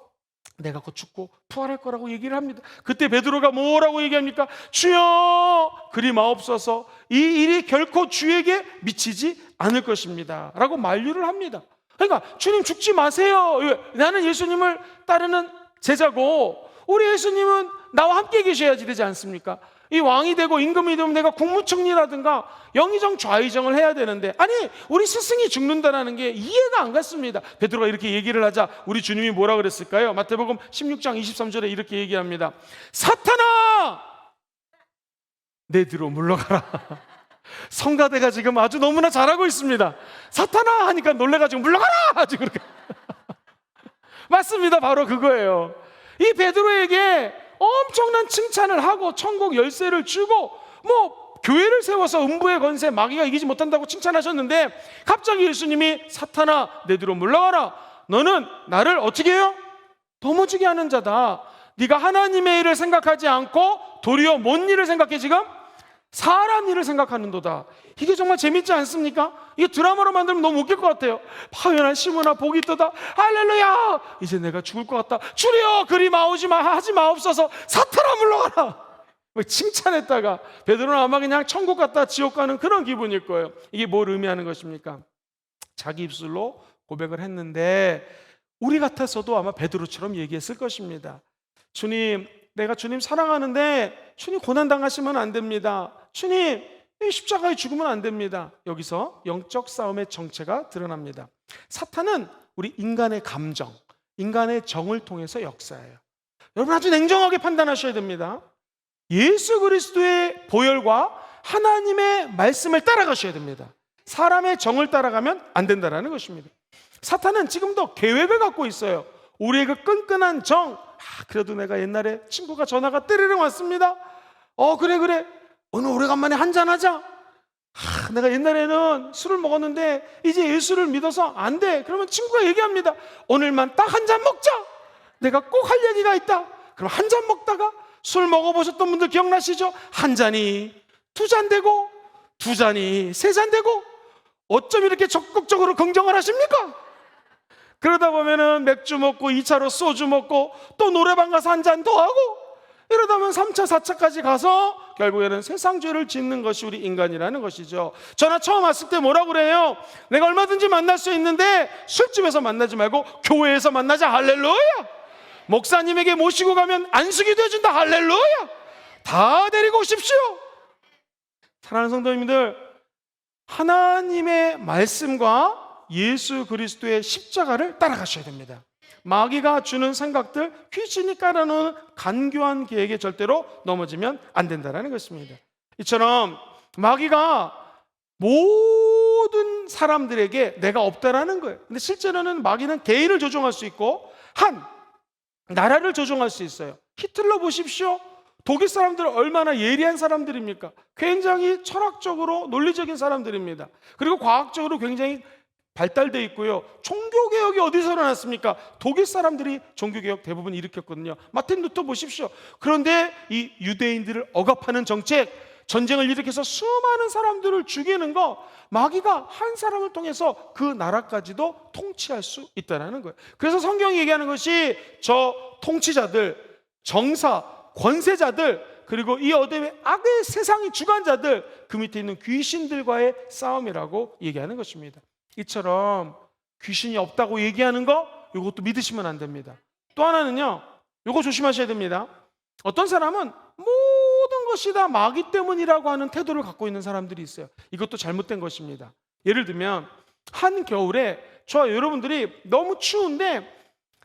내가 곧 죽고 부활할 거라고 얘기를 합니다. 그때 베드로가 뭐라고 얘기합니까? 주여 그리 마옵소서, 이 일이 결코 주에게 미치지 않을 것입니다 라고 만류를 합니다. 그러니까 주님 죽지 마세요. 나는 예수님을 따르는 제자고 우리 예수님은 나와 함께 계셔야지 되지 않습니까? 이 왕이 되고 임금이 되면 내가 국무총리라든가 영의정 좌의정을 해야 되는데, 아니 우리 스승이 죽는다는 게 이해가 안 갔습니다. 베드로가 이렇게 얘기를 하자 우리 주님이 뭐라 그랬을까요? 마태복음 16장 23절에 이렇게 얘기합니다. 사탄아 내 뒤로 물러가라. 성가대가 지금 아주 너무나 잘하고 있습니다. 사탄아 하니까 놀래가지고 물러가라 아주 그렇게 맞습니다. 바로 그거예요. 이 베드로에게 엄청난 칭찬을 하고 천국 열쇠를 주고 뭐 교회를 세워서 음부의 권세 마귀가 이기지 못한다고 칭찬하셨는데 갑자기 예수님이 사탄아 내 뒤로 물러가라. 너는 나를 어떻게 해요? 도무지게 하는 자다. 네가 하나님의 일을 생각하지 않고 도리어 뭔 일을 생각해? 지금 사람 일을 생각하는도다. 이게 정말 재밌지 않습니까? 이게 드라마로 만들면 너무 웃길 것 같아요. 파요나 시모나 복이 있도다. 할렐루야. 이제 내가 죽을 것 같다. 주여 그리 하지 마옵소서. 사탄아 물러가라. 칭찬했다가 베드로는 아마 그냥 천국 갔다 지옥 가는 그런 기분일 거예요. 이게 뭘 의미하는 것입니까? 자기 입술로 고백을 했는데 우리 같았어도 아마 베드로처럼 얘기했을 것입니다. 주님, 내가 주님 사랑하는데 주님 고난당하시면 안 됩니다. 주님, 이 십자가에 죽으면 안 됩니다. 여기서 영적 싸움의 정체가 드러납니다. 사탄은 우리 인간의 감정, 인간의 정을 통해서 역사해요. 여러분 아주 냉정하게 판단하셔야 됩니다. 예수 그리스도의 보혈과 하나님의 말씀을 따라가셔야 됩니다. 사람의 정을 따라가면 안 된다는 것입니다. 사탄은 지금도 계획을 갖고 있어요. 우리의 그 끈끈한 정, 그래도 내가 옛날에 친구가 전화가 때리러 왔습니다. 그래 오늘 오래간만에 한잔하자. 내가 옛날에는 술을 먹었는데 이제 예수를 믿어서 안 돼. 그러면 친구가 얘기합니다. 오늘만 딱 한 잔 먹자. 내가 꼭 할 얘기가 있다. 그럼 한 잔 먹다가 술 먹어보셨던 분들 기억나시죠? 한 잔이 두 잔 되고 두 잔이 세 잔 되고 어쩜 이렇게 적극적으로 긍정을 하십니까? 그러다 보면은 맥주 먹고 2차로 소주 먹고 또 노래방 가서 한 잔 더 하고 이러다 보면 3차, 4차까지 가서 결국에는 세상 죄를 짓는 것이 우리 인간이라는 것이죠. 전화 처음 왔을 때 뭐라고 그래요? 내가 얼마든지 만날 수 있는데 술집에서 만나지 말고 교회에서 만나자. 할렐루야. 목사님에게 모시고 가면 안수기도 해준다. 할렐루야. 다 데리고 오십시오. 사랑하는 성도님들, 하나님의 말씀과 예수 그리스도의 십자가를 따라가셔야 됩니다. 마귀가 주는 생각들, 귀신이 깔아놓은 간교한 계획에 절대로 넘어지면 안 된다는 것입니다. 이처럼 마귀가 모든 사람들에게 내가 없다라는 거예요. 근데 실제로는 마귀는 개인을 조종할 수 있고 한 나라를 조종할 수 있어요. 히틀러 보십시오. 독일 사람들 얼마나 예리한 사람들입니까? 굉장히 철학적으로 논리적인 사람들입니다. 그리고 과학적으로 굉장히 발달되어 있고요. 종교개혁이 어디서 일어났습니까? 독일 사람들이 종교개혁 대부분 일으켰거든요. 마틴 루터 보십시오. 그런데 이 유대인들을 억압하는 정책, 전쟁을 일으켜서 수많은 사람들을 죽이는 거, 마귀가 한 사람을 통해서 그 나라까지도 통치할 수 있다는 거예요. 그래서 성경이 얘기하는 것이 저 통치자들, 정사, 권세자들, 그리고 이 어둠의 악의 세상의 주관자들, 그 밑에 있는 귀신들과의 싸움이라고 얘기하는 것입니다. 이처럼 귀신이 없다고 얘기하는 거, 이것도 믿으시면 안 됩니다. 또 하나는요, 이거 조심하셔야 됩니다. 어떤 사람은 모든 것이 다 마귀 때문이라고 하는 태도를 갖고 있는 사람들이 있어요. 이것도 잘못된 것입니다. 예를 들면 한겨울에 저와 여러분들이 너무 추운데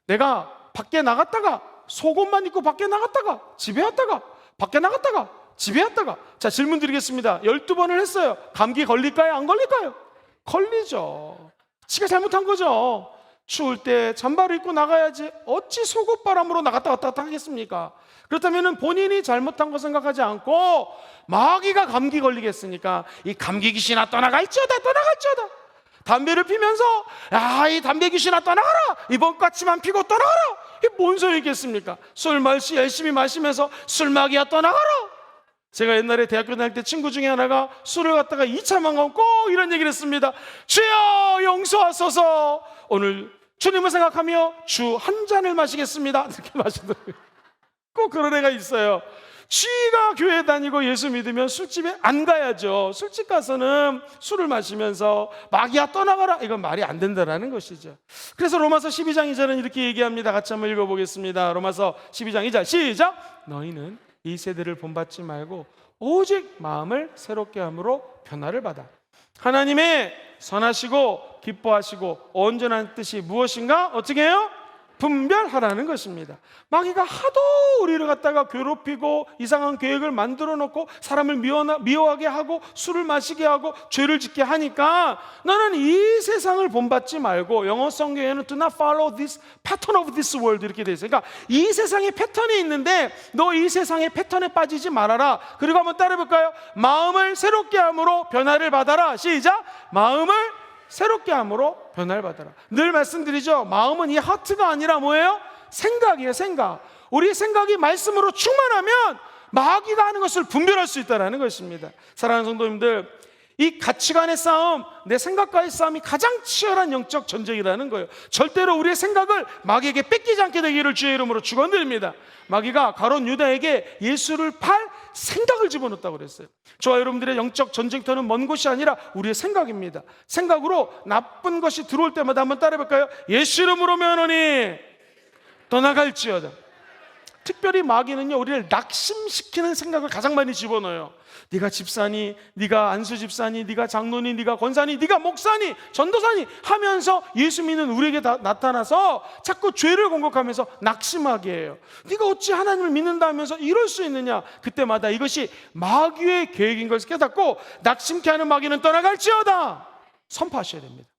내가 밖에 나갔다가 속옷만 입고 밖에 나갔다가 집에 왔다가 밖에 나갔다가 집에 왔다가, 자, 질문 드리겠습니다. 12번을 했어요. 감기 걸릴까요? 안 걸릴까요? 걸리죠. 지가 잘못한 거죠. 추울 때 잠바를 입고 나가야지 어찌 속옷바람으로 나갔다 왔다 갔다 하겠습니까? 그렇다면 본인이 잘못한 거 생각하지 않고 마귀가 감기 걸리겠으니까 이 감기 귀신아 떠나갈지어다, 떠나갈지어다. 담배를 피면서 야, 이 담배 귀신아 떠나가라, 이번 까치만 피고 떠나가라. 이게 뭔 소리겠습니까? 술 마시 열심히 마시면서 술마귀야 떠나가라. 제가 옛날에 대학교 다닐 때 친구 중에 하나가 술을 갖다가 2차만 가면 꼭 이런 얘기를 했습니다. 주여 용서하소서, 오늘 주님을 생각하며 주 한 잔을 마시겠습니다. 이렇게 마시더라고요. 꼭 그런 애가 있어요. 쥐가 교회 다니고 예수 믿으면 술집에 안 가야죠. 술집 가서는 술을 마시면서 마귀야 떠나가라, 이건 말이 안 된다는 것이죠. 그래서 로마서 12장 2절은 이렇게 얘기합니다. 같이 한번 읽어보겠습니다. 로마서 12장 2절 시작. 너희는 이 세대를 본받지 말고 오직 마음을 새롭게 함으로 변화를 받아 하나님의 선하시고 기뻐하시고 온전한 뜻이 무엇인가 어떻게 해요? 분별하라는 것입니다. 마귀가 하도 우리를 갖다가 괴롭히고 이상한 계획을 만들어 놓고 사람을 미워하게 하고 술을 마시게 하고 죄를 짓게 하니까 너는 이 세상을 본받지 말고, 영어 성경에는 do not follow this pattern of this world 이렇게 돼 있어요. 그러니까 이 세상에 패턴이 있는데 너 이 세상의 패턴에 빠지지 말아라. 그리고 한번 따라해볼까요? 마음을 새롭게 함으로 변화를 받아라. 시작. 마음을 새롭게 함으로 변화를 받아라. 늘 말씀드리죠. 마음은 이 하트가 아니라 뭐예요? 생각이에요. 생각. 우리 생각이 말씀으로 충만하면 마귀가 하는 것을 분별할 수 있다는 것입니다. 사랑하는 성도님들, 이 가치관의 싸움, 내 생각과의 싸움이 가장 치열한 영적 전쟁이라는 거예요. 절대로 우리의 생각을 마귀에게 뺏기지 않게 되기를 주의 이름으로 축원드립니다. 마귀가 가룟 유다에게 예수를 팔 생각을 집어넣었다고 그랬어요. 저와 여러분들의 영적 전쟁터는 먼 곳이 아니라 우리의 생각입니다. 생각으로 나쁜 것이 들어올 때마다 한번 따라해볼까요? 예수 이름으로 면하니 떠나갈지어다. 특별히 마귀는요, 우리를 낙심시키는 생각을 가장 많이 집어넣어요. 네가 집사니, 네가 안수 집사니, 네가 장로니, 네가 권사니, 네가 목사니, 전도사니 하면서 예수 믿는 우리에게 나타나서 자꾸 죄를 공격하면서 낙심하게 해요. 네가 어찌 하나님을 믿는다 하면서 이럴 수 있느냐. 그때마다 이것이 마귀의 계획인 것을 깨닫고 낙심케 하는 마귀는 떠나갈지어다 선포하셔야 됩니다.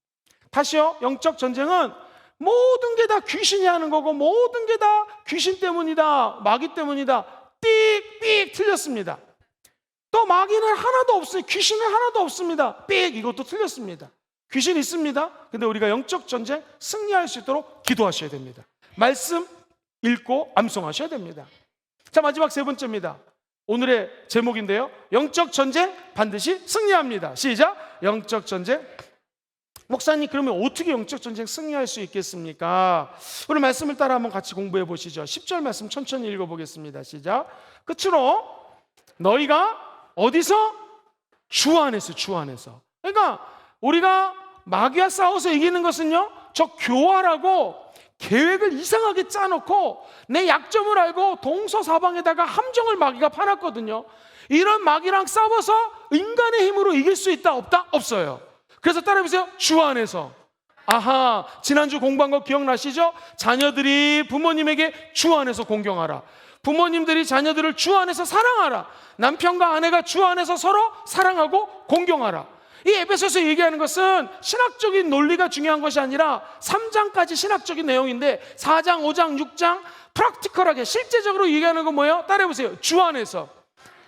다시요, 영적 전쟁은 모든 게 다 귀신이 하는 거고 모든 게 다 귀신 때문이다, 마귀 때문이다. 삑삑 틀렸습니다. 또 마귀는 하나도 없어요. 귀신은 하나도 없습니다. 삑, 이것도 틀렸습니다. 귀신 있습니다. 근데 우리가 영적 전쟁 승리할 수 있도록 기도하셔야 됩니다. 말씀 읽고 암송하셔야 됩니다. 자, 마지막 세 번째입니다. 오늘의 제목인데요. 영적 전쟁 반드시 승리합니다. 시작. 영적 전쟁. 목사님, 그러면 어떻게 영적 전쟁 승리할 수 있겠습니까? 오늘 말씀을 따라 한번 같이 공부해 보시죠. 10절 말씀 천천히 읽어보겠습니다. 시작. 끝으로 너희가 어디서? 주 안에서. 주 안에서. 그러니까 우리가 마귀와 싸워서 이기는 것은요, 저 교활하고 계획을 이상하게 짜놓고 내 약점을 알고 동서사방에다가 함정을 마귀가 파놨거든요. 이런 마귀랑 싸워서 인간의 힘으로 이길 수 있다 없다? 없어요. 그래서 따라해보세요. 주 안에서. 아하, 지난주 공부한 거 기억나시죠? 자녀들이 부모님에게 주 안에서 공경하라. 부모님들이 자녀들을 주 안에서 사랑하라. 남편과 아내가 주 안에서 서로 사랑하고 공경하라. 이 에베소서 얘기하는 것은 신학적인 논리가 중요한 것이 아니라 3장까지 신학적인 내용인데 4장, 5장, 6장 프랙티컬하게 실제적으로 얘기하는 건 뭐예요? 따라해보세요. 주 안에서.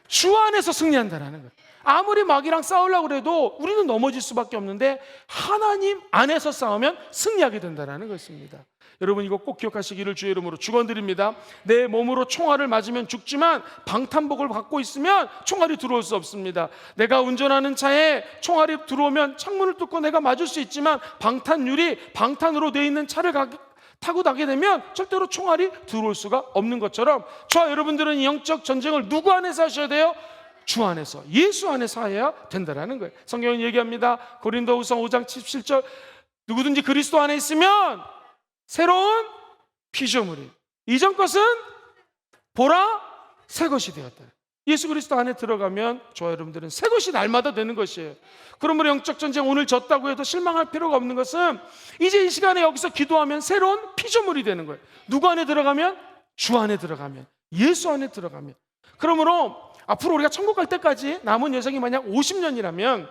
주 안에서 승리한다는 거예요. 아무리 마귀랑 싸우려고 해도 우리는 넘어질 수밖에 없는데 하나님 안에서 싸우면 승리하게 된다는 것입니다. 여러분, 이거 꼭 기억하시기를 주의 이름으로 축원드립니다. 내 몸으로 총알을 맞으면 죽지만 방탄복을 갖고 있으면 총알이 들어올 수 없습니다. 내가 운전하는 차에 총알이 들어오면 창문을 뚫고 내가 맞을 수 있지만 방탄으로 되어 있는 차를 타고 나게 되면 절대로 총알이 들어올 수가 없는 것처럼 저와 여러분들은 영적 전쟁을 누구 안에서 하셔야 돼요? 주 안에서, 예수 안에서 해야 된다는 거예요. 성경은 얘기합니다. 고린도후서 5장 17절 누구든지 그리스도 안에 있으면 새로운 피조물이, 이전 것은 보라 새 것이 되었다. 예수 그리스도 안에 들어가면 저와 여러분들은 새 것이 날마다 되는 것이에요. 그러므로 영적 전쟁 오늘 졌다고 해도 실망할 필요가 없는 것은 이제 이 시간에 여기서 기도하면 새로운 피조물이 되는 거예요. 누구 안에 들어가면? 주 안에 들어가면, 예수 안에 들어가면. 그러므로 앞으로 우리가 천국 갈 때까지 남은 여정이 만약 50년이라면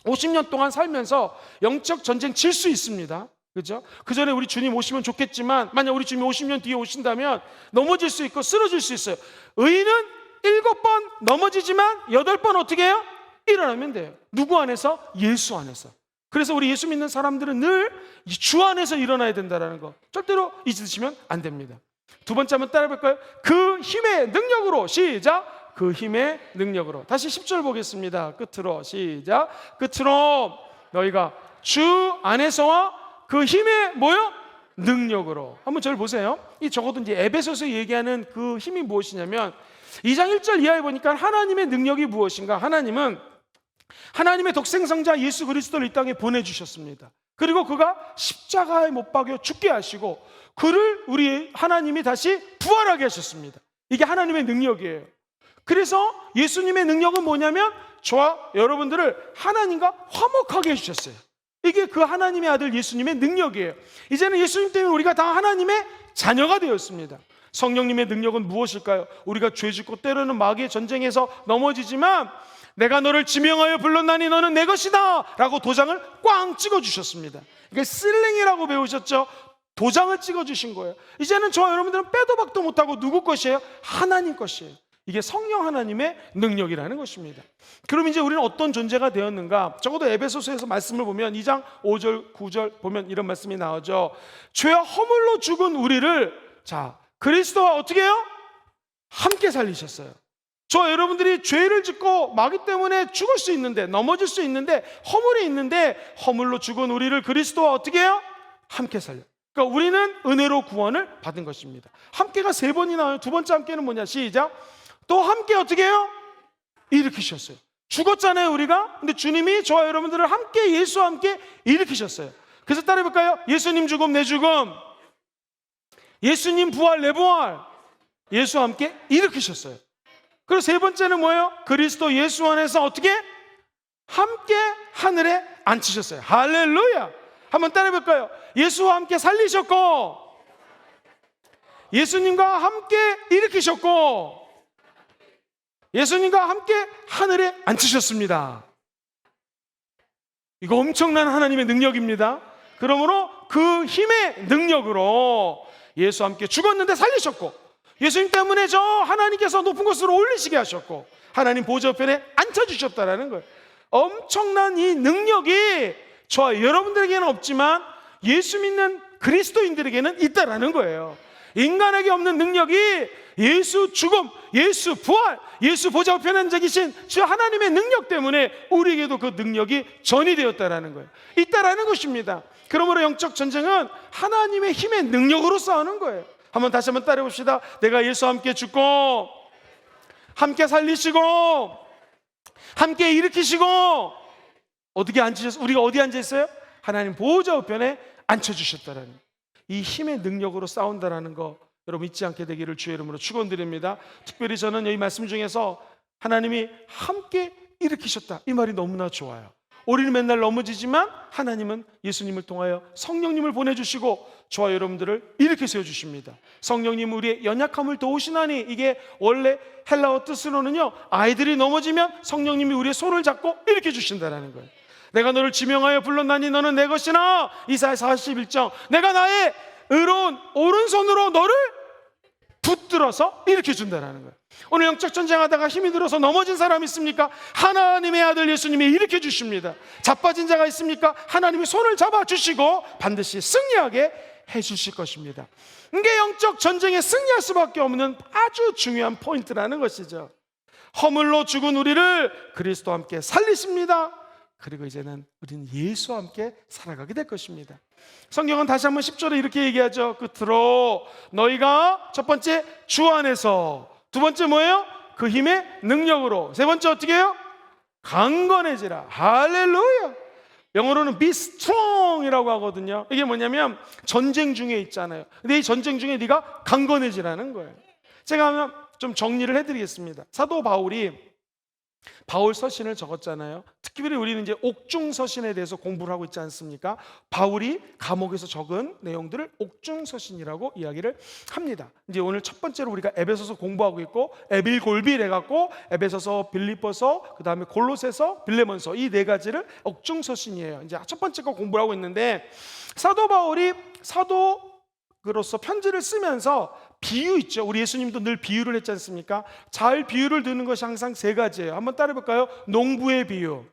50년 동안 살면서 영적 전쟁 질 수 있습니다. 그죠? 그 전에 우리 주님 오시면 좋겠지만 만약 우리 주님이 50년 뒤에 오신다면 넘어질 수 있고 쓰러질 수 있어요. 의인은 7번 넘어지지만 8번 어떻게 해요? 일어나면 돼요. 누구 안에서? 예수 안에서. 그래서 우리 예수 믿는 사람들은 늘 주 안에서 일어나야 된다는 거 절대로 잊으시면 안 됩니다. 두 번째 한번 따라해볼까요? 그 힘의 능력으로. 시작. 그 힘의 능력으로. 다시 10절 보겠습니다. 끝으로. 시작. 끝으로 너희가 주 안에서와 그 힘의 뭐요? 능력으로. 한번 저를 보세요. 이 적어도 이제 에베소서 얘기하는 그 힘이 무엇이냐면 2장 1절 이하에 보니까 하나님의 능력이 무엇인가? 하나님은 하나님의 독생성자 예수 그리스도를 이 땅에 보내주셨습니다. 그리고 그가 십자가에 못 박여 죽게 하시고 그를 우리 하나님이 다시 부활하게 하셨습니다. 이게 하나님의 능력이에요. 그래서 예수님의 능력은 뭐냐면 저와 여러분들을 하나님과 화목하게 해주셨어요. 이게 그 하나님의 아들 예수님의 능력이에요. 이제는 예수님 때문에 우리가 다 하나님의 자녀가 되었습니다. 성령님의 능력은 무엇일까요? 우리가 죄짓고 때로는 마귀의 전쟁에서 넘어지지만 내가 너를 지명하여 불렀나니 너는 내 것이다 라고 도장을 꽝 찍어주셨습니다. 이게 슬링이라고 배우셨죠? 도장을 찍어주신 거예요. 이제는 저와 여러분들은 빼도 박도 못하고 누구 것이에요? 하나님 것이에요. 이게 성령 하나님의 능력이라는 것입니다. 그럼 이제 우리는 어떤 존재가 되었는가? 적어도 에베소서에서 말씀을 보면 2장 5절 9절 보면 이런 말씀이 나오죠. 죄와 허물로 죽은 우리를 그리스도와 어떻게 해요? 함께 살리셨어요. 저 여러분들이 죄를 짓고 마귀 때문에 죽을 수 있는데, 넘어질 수 있는데, 허물이 있는데 허물로 죽은 우리를 그리스도와 어떻게 해요? 함께 살려. 그러니까 우리는 은혜로 구원을 받은 것입니다. 함께가 3번이 나와요. 두 번째 함께는 뭐냐? 시작. 또 함께 어떻게 해요? 일으키셨어요. 죽었잖아요 우리가. 근데 주님이 저와 여러분들을 함께, 예수와 함께 일으키셨어요. 그래서 따라해볼까요? 예수님 죽음 내 죽음, 예수님 부활 내 부활, 예수와 함께 일으키셨어요. 그리고 세 번째는 뭐예요? 그리스도 예수 안에서 어떻게? 함께 하늘에 앉히셨어요. 할렐루야. 한번 따라해볼까요? 예수와 함께 살리셨고, 예수님과 함께 일으키셨고, 예수님과 함께 하늘에 앉히셨습니다. 이거 엄청난 하나님의 능력입니다. 그러므로 그 힘의 능력으로 예수와 함께 죽었는데 살리셨고, 예수님 때문에 저 하나님께서 높은 곳으로 올리시게 하셨고, 하나님 보좌편에 앉혀주셨다라는 거예요. 엄청난 이 능력이 저와 여러분들에게는 없지만 예수 믿는 그리스도인들에게는 있다라는 거예요. 인간에게 없는 능력이 예수 죽음, 예수 부활, 예수 보좌 우편에 앉아 계신 주 하나님의 능력 때문에 우리에게도 그 능력이 전이되었다라는 거예요. 있다라는 것입니다. 그러므로 영적 전쟁은 하나님의 힘의 능력으로 싸우는 거예요. 다시 한번 따라해 봅시다. 내가 예수와 함께 죽고 함께 살리시고 함께 일으키시고 어떻게 앉으셨어요? 우리가 어디 앉아 있어요? 하나님 보호자 우편에 앉혀주셨다라는 이 힘의 능력으로 싸운다라는 거 여러분 잊지 않게 되기를 주의 이름으로 축원드립니다. 특별히 저는 이 말씀 중에서 하나님이 함께 일으키셨다 이 말이 너무나 좋아요. 우리는 맨날 넘어지지만 하나님은 예수님을 통하여 성령님을 보내주시고 저와 여러분들을 일으켜 세워주십니다. 성령님은 우리의 연약함을 도우시나니, 이게 원래 헬라어 뜻으로는요, 아이들이 넘어지면 성령님이 우리의 손을 잡고 일으켜 주신다는 거예요. 내가 너를 지명하여 불렀나니 너는 내 것이나, 이사야 41장, 내가 나의 의로운 오른손으로 너를 붙들어서 일으켜 준다는 거예요. 오늘 영적 전쟁하다가 힘이 들어서 넘어진 사람 있습니까? 하나님의 아들 예수님이 일으켜 주십니다. 자빠진 자가 있습니까? 하나님이 손을 잡아주시고 반드시 승리하게 해주실 것입니다. 이게 영적 전쟁에 승리할 수밖에 없는 아주 중요한 포인트라는 것이죠. 허물로 죽은 우리를 그리스도와 함께 살리십니다. 그리고 이제는 우리는 예수와 함께 살아가게 될 것입니다. 성경은 다시 한번 10절에 이렇게 얘기하죠. 끝으로 너희가 첫 번째 주 안에서, 두 번째 뭐예요? 그 힘의 능력으로, 세 번째 어떻게 해요? 강건해지라. 할렐루야. 영어로는 be strong이라고 하거든요. 이게 뭐냐면 전쟁 중에 있잖아요. 근데 이 전쟁 중에 네가 강건해지라는 거예요. 제가 좀 정리를 해드리겠습니다. 사도 바울이 바울 서신을 적었잖아요. 특별히 우리는 이제 옥중 서신에 대해서 공부를 하고 있지 않습니까? 바울이 감옥에서 적은 내용들을 옥중 서신이라고 이야기를 합니다. 이제 오늘 첫 번째로 우리가 에베소서 공부하고 있고, 에빌골빌 해갖고 에베소서, 빌립보서, 그 다음에 골로새서, 빌레몬서, 이 네 가지를 옥중 서신이에요. 이제 첫 번째 거 공부를 하고 있는데, 사도 바울이 사도로서 편지를 쓰면서 비유 있죠. 우리 예수님도 늘 비유를 했지 않습니까? 잘 비유를 드는 것이 항상 세 가지예요. 한번 따라해 볼까요? 농부의 비유.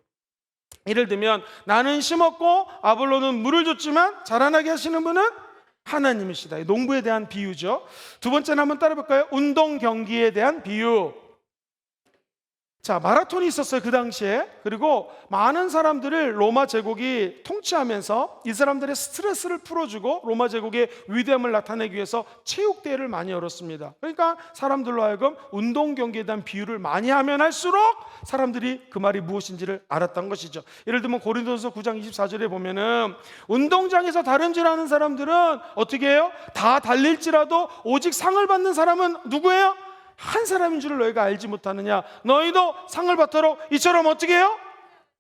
예를 들면 나는 심었고 아볼로는 물을 줬지만 자라나게 하시는 분은 하나님이시다. 농부에 대한 비유죠. 두 번째는 한번 따라해 볼까요? 운동 경기에 대한 비유. 자, 마라톤이 있었어요, 그 당시에. 그리고 많은 사람들을 로마 제국이 통치하면서 이 사람들의 스트레스를 풀어주고 로마 제국의 위대함을 나타내기 위해서 체육대회를 많이 열었습니다. 그러니까 사람들로 하여금 운동 경기에 대한 비유를 많이 하면 할수록 사람들이 그 말이 무엇인지를 알았던 것이죠. 예를 들면 고린도전서 9장 24절에 보면은 운동장에서 다름질하는 사람들은 어떻게 해요? 다 달릴지라도 오직 상을 받는 사람은 누구예요? 한 사람인 줄을 너희가 알지 못하느냐? 너희도 상을 받도록 이처럼 어떻게 해요?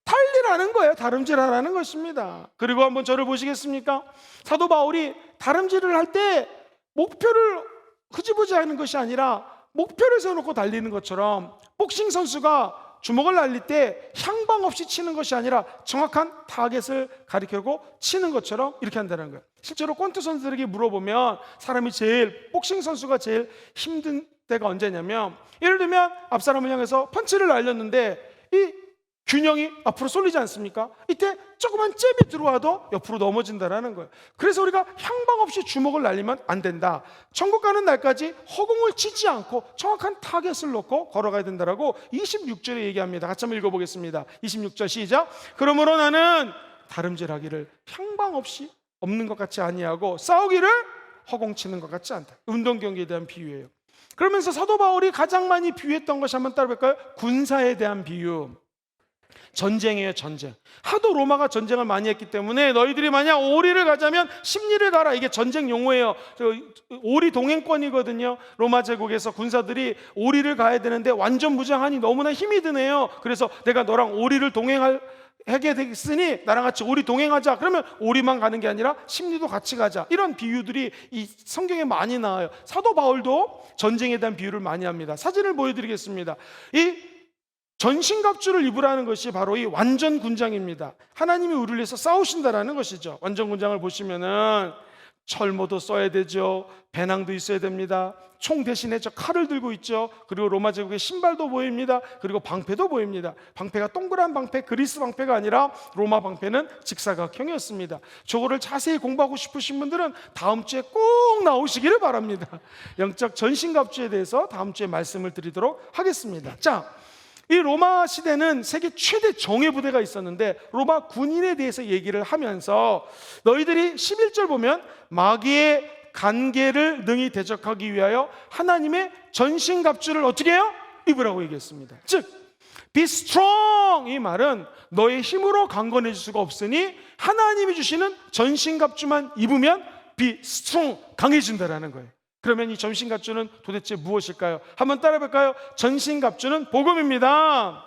달리라는 거예요. 다름질하라는 것입니다. 그리고 한번 저를 보시겠습니까? 사도 바울이 다름질을 할 때 목표를 흐지부지 하는 것이 아니라 목표를 세워놓고 달리는 것처럼, 복싱 선수가 주먹을 날릴 때 향방 없이 치는 것이 아니라 정확한 타겟을 가리켜고 치는 것처럼 이렇게 한다는 거예요. 실제로 권투 선수들에게 물어보면 복싱 선수가 제일 힘든 때가 언제냐면, 예를 들면 앞사람을 향해서 펀치를 날렸는데 이 균형이 앞으로 쏠리지 않습니까? 이때 조그만 잽이 들어와도 옆으로 넘어진다라는 거예요. 그래서 우리가 향방 없이 주먹을 날리면 안 된다. 천국 가는 날까지 허공을 치지 않고 정확한 타겟을 놓고 걸어가야 된다라고 26절에 얘기합니다. 같이 한번 읽어보겠습니다. 26절 시작. 그러므로 나는 다름질하기를 향방 없이 없는 것 같이 아니하고 싸우기를 허공치는 것 같지 않다. 운동 경기에 대한 비유예요. 그러면서 사도 바울이 가장 많이 비유했던 것이, 한번 따라볼까요? 군사에 대한 비유. 전쟁이에요, 전쟁. 하도 로마가 전쟁을 많이 했기 때문에 너희들이 만약 오리를 가자면 십리를 가라. 이게 전쟁 용어예요. 오리 동행권이거든요. 로마 제국에서 군사들이 오리를 가야 되는데 완전 무장하니 너무나 힘이 드네요. 그래서 내가 너랑 오리를 하게 됐으니 나랑 같이 오리 동행하자. 그러면 오리만 가는 게 아니라 십리도 같이 가자. 이런 비유들이 이 성경에 많이 나와요. 사도 바울도 전쟁에 대한 비유를 많이 합니다. 사진을 보여드리겠습니다. 이 전신갑주를 입으라는 것이 바로 이 완전 군장입니다. 하나님이 우리를 위해서 싸우신다라는 것이죠. 완전 군장을 보시면은 철모도 써야 되죠. 배낭도 있어야 됩니다. 총 대신에 저 칼을 들고 있죠. 그리고 로마 제국의 신발도 보입니다. 그리고 방패도 보입니다. 방패가 동그란 방패, 그리스 방패가 아니라 로마 방패는 직사각형이었습니다. 저거를 자세히 공부하고 싶으신 분들은 다음 주에 꼭 나오시기를 바랍니다. 영적 전신갑주에 대해서 다음 주에 말씀을 드리도록 하겠습니다. 자, 이 로마 시대는 세계 최대 정예 부대가 있었는데 로마 군인에 대해서 얘기를 하면서 너희들이 11절 보면 마귀의 간계를 능히 대적하기 위하여 하나님의 전신갑주를 어떻게 해요? 입으라고 얘기했습니다. 즉 be strong, 이 말은 너의 힘으로 강건해질 수가 없으니 하나님이 주시는 전신갑주만 입으면 be strong, 강해진다라는 거예요. 그러면 이 전신갑주는 도대체 무엇일까요? 한번 따라해볼까요? 전신갑주는 복음입니다.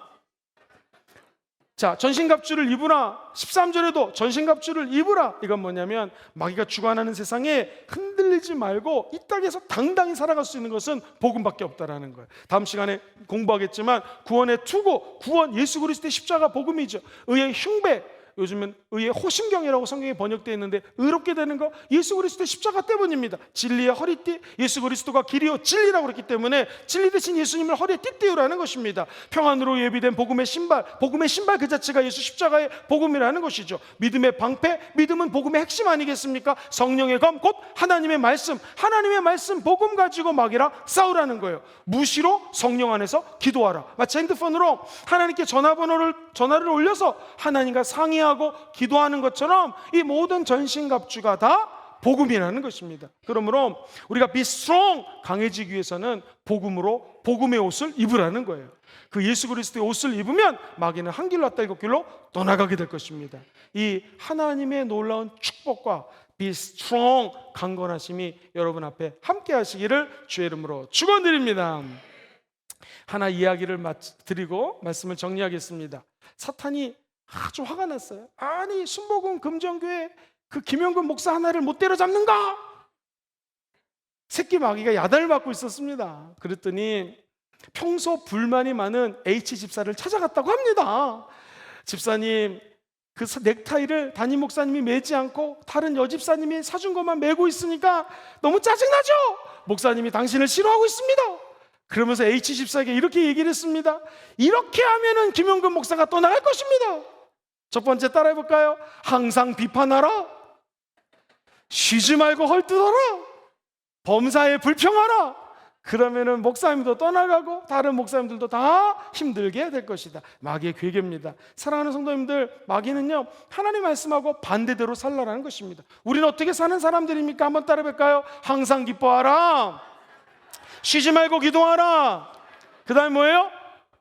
자, 전신갑주를 입으라. 13절에도 전신갑주를 입으라. 이건 뭐냐면 마귀가 주관하는 세상에 흔들리지 말고 이 땅에서 당당히 살아갈 수 있는 것은 복음밖에 없다라는 거예요. 다음 시간에 공부하겠지만 구원의 투구, 구원, 예수 그리스도의 십자가 복음이죠. 의의 흉배, 요즘은 의의 호심경이라고 성경에 번역되어 있는데 의롭게 되는 거 예수 그리스도의 십자가 때문입니다. 진리의 허리띠, 예수 그리스도가 길이요 진리라고 그랬기 때문에 진리 대신 예수님을 허리에 띠띠우라는 것입니다. 평안으로 예비된 복음의 신발 그 자체가 예수 십자가의 복음이라는 것이죠. 믿음의 방패, 믿음은 복음의 핵심 아니겠습니까? 성령의 검, 곧 하나님의 말씀 복음 가지고 마귀랑 싸우라는 거예요. 무시로 성령 안에서 기도하라. 마치 핸드폰으로 하나님께 전화를 올려서 하나님과 상의하고 기도하는 것처럼 이 모든 전신갑주가 다 복음이라는 것입니다. 그러므로 우리가 be strong, 강해지기 위해서는 복음으로 복음의 옷을 입으라는 거예요. 그 예수 그리스도의 옷을 입으면 마귀는 한 길로 왔다 일곱 길로 떠나가게 될 것입니다. 이 하나님의 놀라운 축복과 be strong, 강건하심이 여러분 앞에 함께 하시기를 주의 이름으로 축원드립니다. 하나 이야기를 드리고 말씀을 정리하겠습니다. 사탄이 아주 화가 났어요. 아니, 순복음 금정교회 그 김영근 목사 하나를 못 때려잡는가? 새끼 마귀가 야단을 맞고 있었습니다. 그랬더니 평소 불만이 많은 H 집사를 찾아갔다고 합니다. 집사님, 그 넥타이를 담임 목사님이 매지 않고 다른 여집사님이 사준 것만 매고 있으니까 너무 짜증나죠? 목사님이 당신을 싫어하고 있습니다. 그러면서 H 집사에게 이렇게 얘기를 했습니다. 이렇게 하면은 김영근 목사가 떠나갈 것입니다. 첫 번째 따라해볼까요? 항상 비판하라. 쉬지 말고 헐뜯어라. 범사에 불평하라. 그러면은 목사님도 떠나가고 다른 목사님들도 다 힘들게 될 것이다. 마귀의 괴계입니다. 사랑하는 성도님들, 마귀는요 하나님 말씀하고 반대대로 살라라는 것입니다. 우리는 어떻게 사는 사람들입니까? 한번 따라해볼까요? 항상 기뻐하라. 쉬지 말고 기도하라. 그 다음에 뭐예요?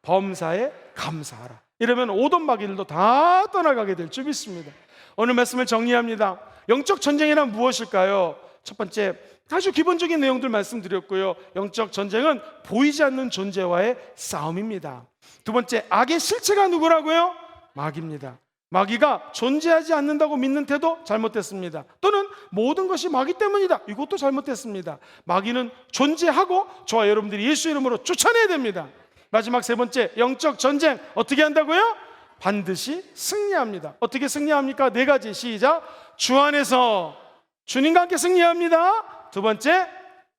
범사에 감사하라. 이러면 오던 마귀들도 다 떠나가게 될 줄 믿습니다. 오늘 말씀을 정리합니다. 영적 전쟁이란 무엇일까요? 첫 번째, 아주 기본적인 내용들 말씀드렸고요. 영적 전쟁은 보이지 않는 존재와의 싸움입니다. 두 번째, 악의 실체가 누구라고요? 마귀입니다. 마귀가 존재하지 않는다고 믿는 태도 잘못됐습니다. 또는 모든 것이 마귀 때문이다, 이것도 잘못됐습니다. 마귀는 존재하고 저와 여러분들이 예수 이름으로 쫓아내야 됩니다. 마지막 세 번째, 영적 전쟁 어떻게 한다고요? 반드시 승리합니다. 어떻게 승리합니까? 네 가지, 시작. 주 안에서 주님과 함께 승리합니다. 두 번째,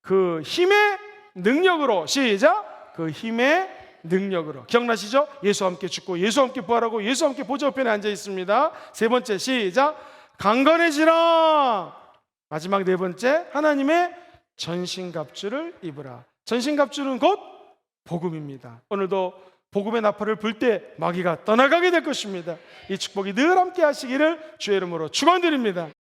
그 힘의 능력으로, 시작. 그 힘의 능력으로. 기억나시죠? 예수와 함께 죽고 예수와 함께 부활하고 예수와 함께 보좌 우편에 앉아 있습니다. 세 번째, 시작. 강건해지라. 마지막 네 번째, 하나님의 전신갑주를 입으라. 전신갑주는 곧 복음입니다. 오늘도 복음의 나팔을 불 때 마귀가 떠나가게 될 것입니다. 이 축복이 늘 함께 하시기를 주의 이름으로 축원드립니다.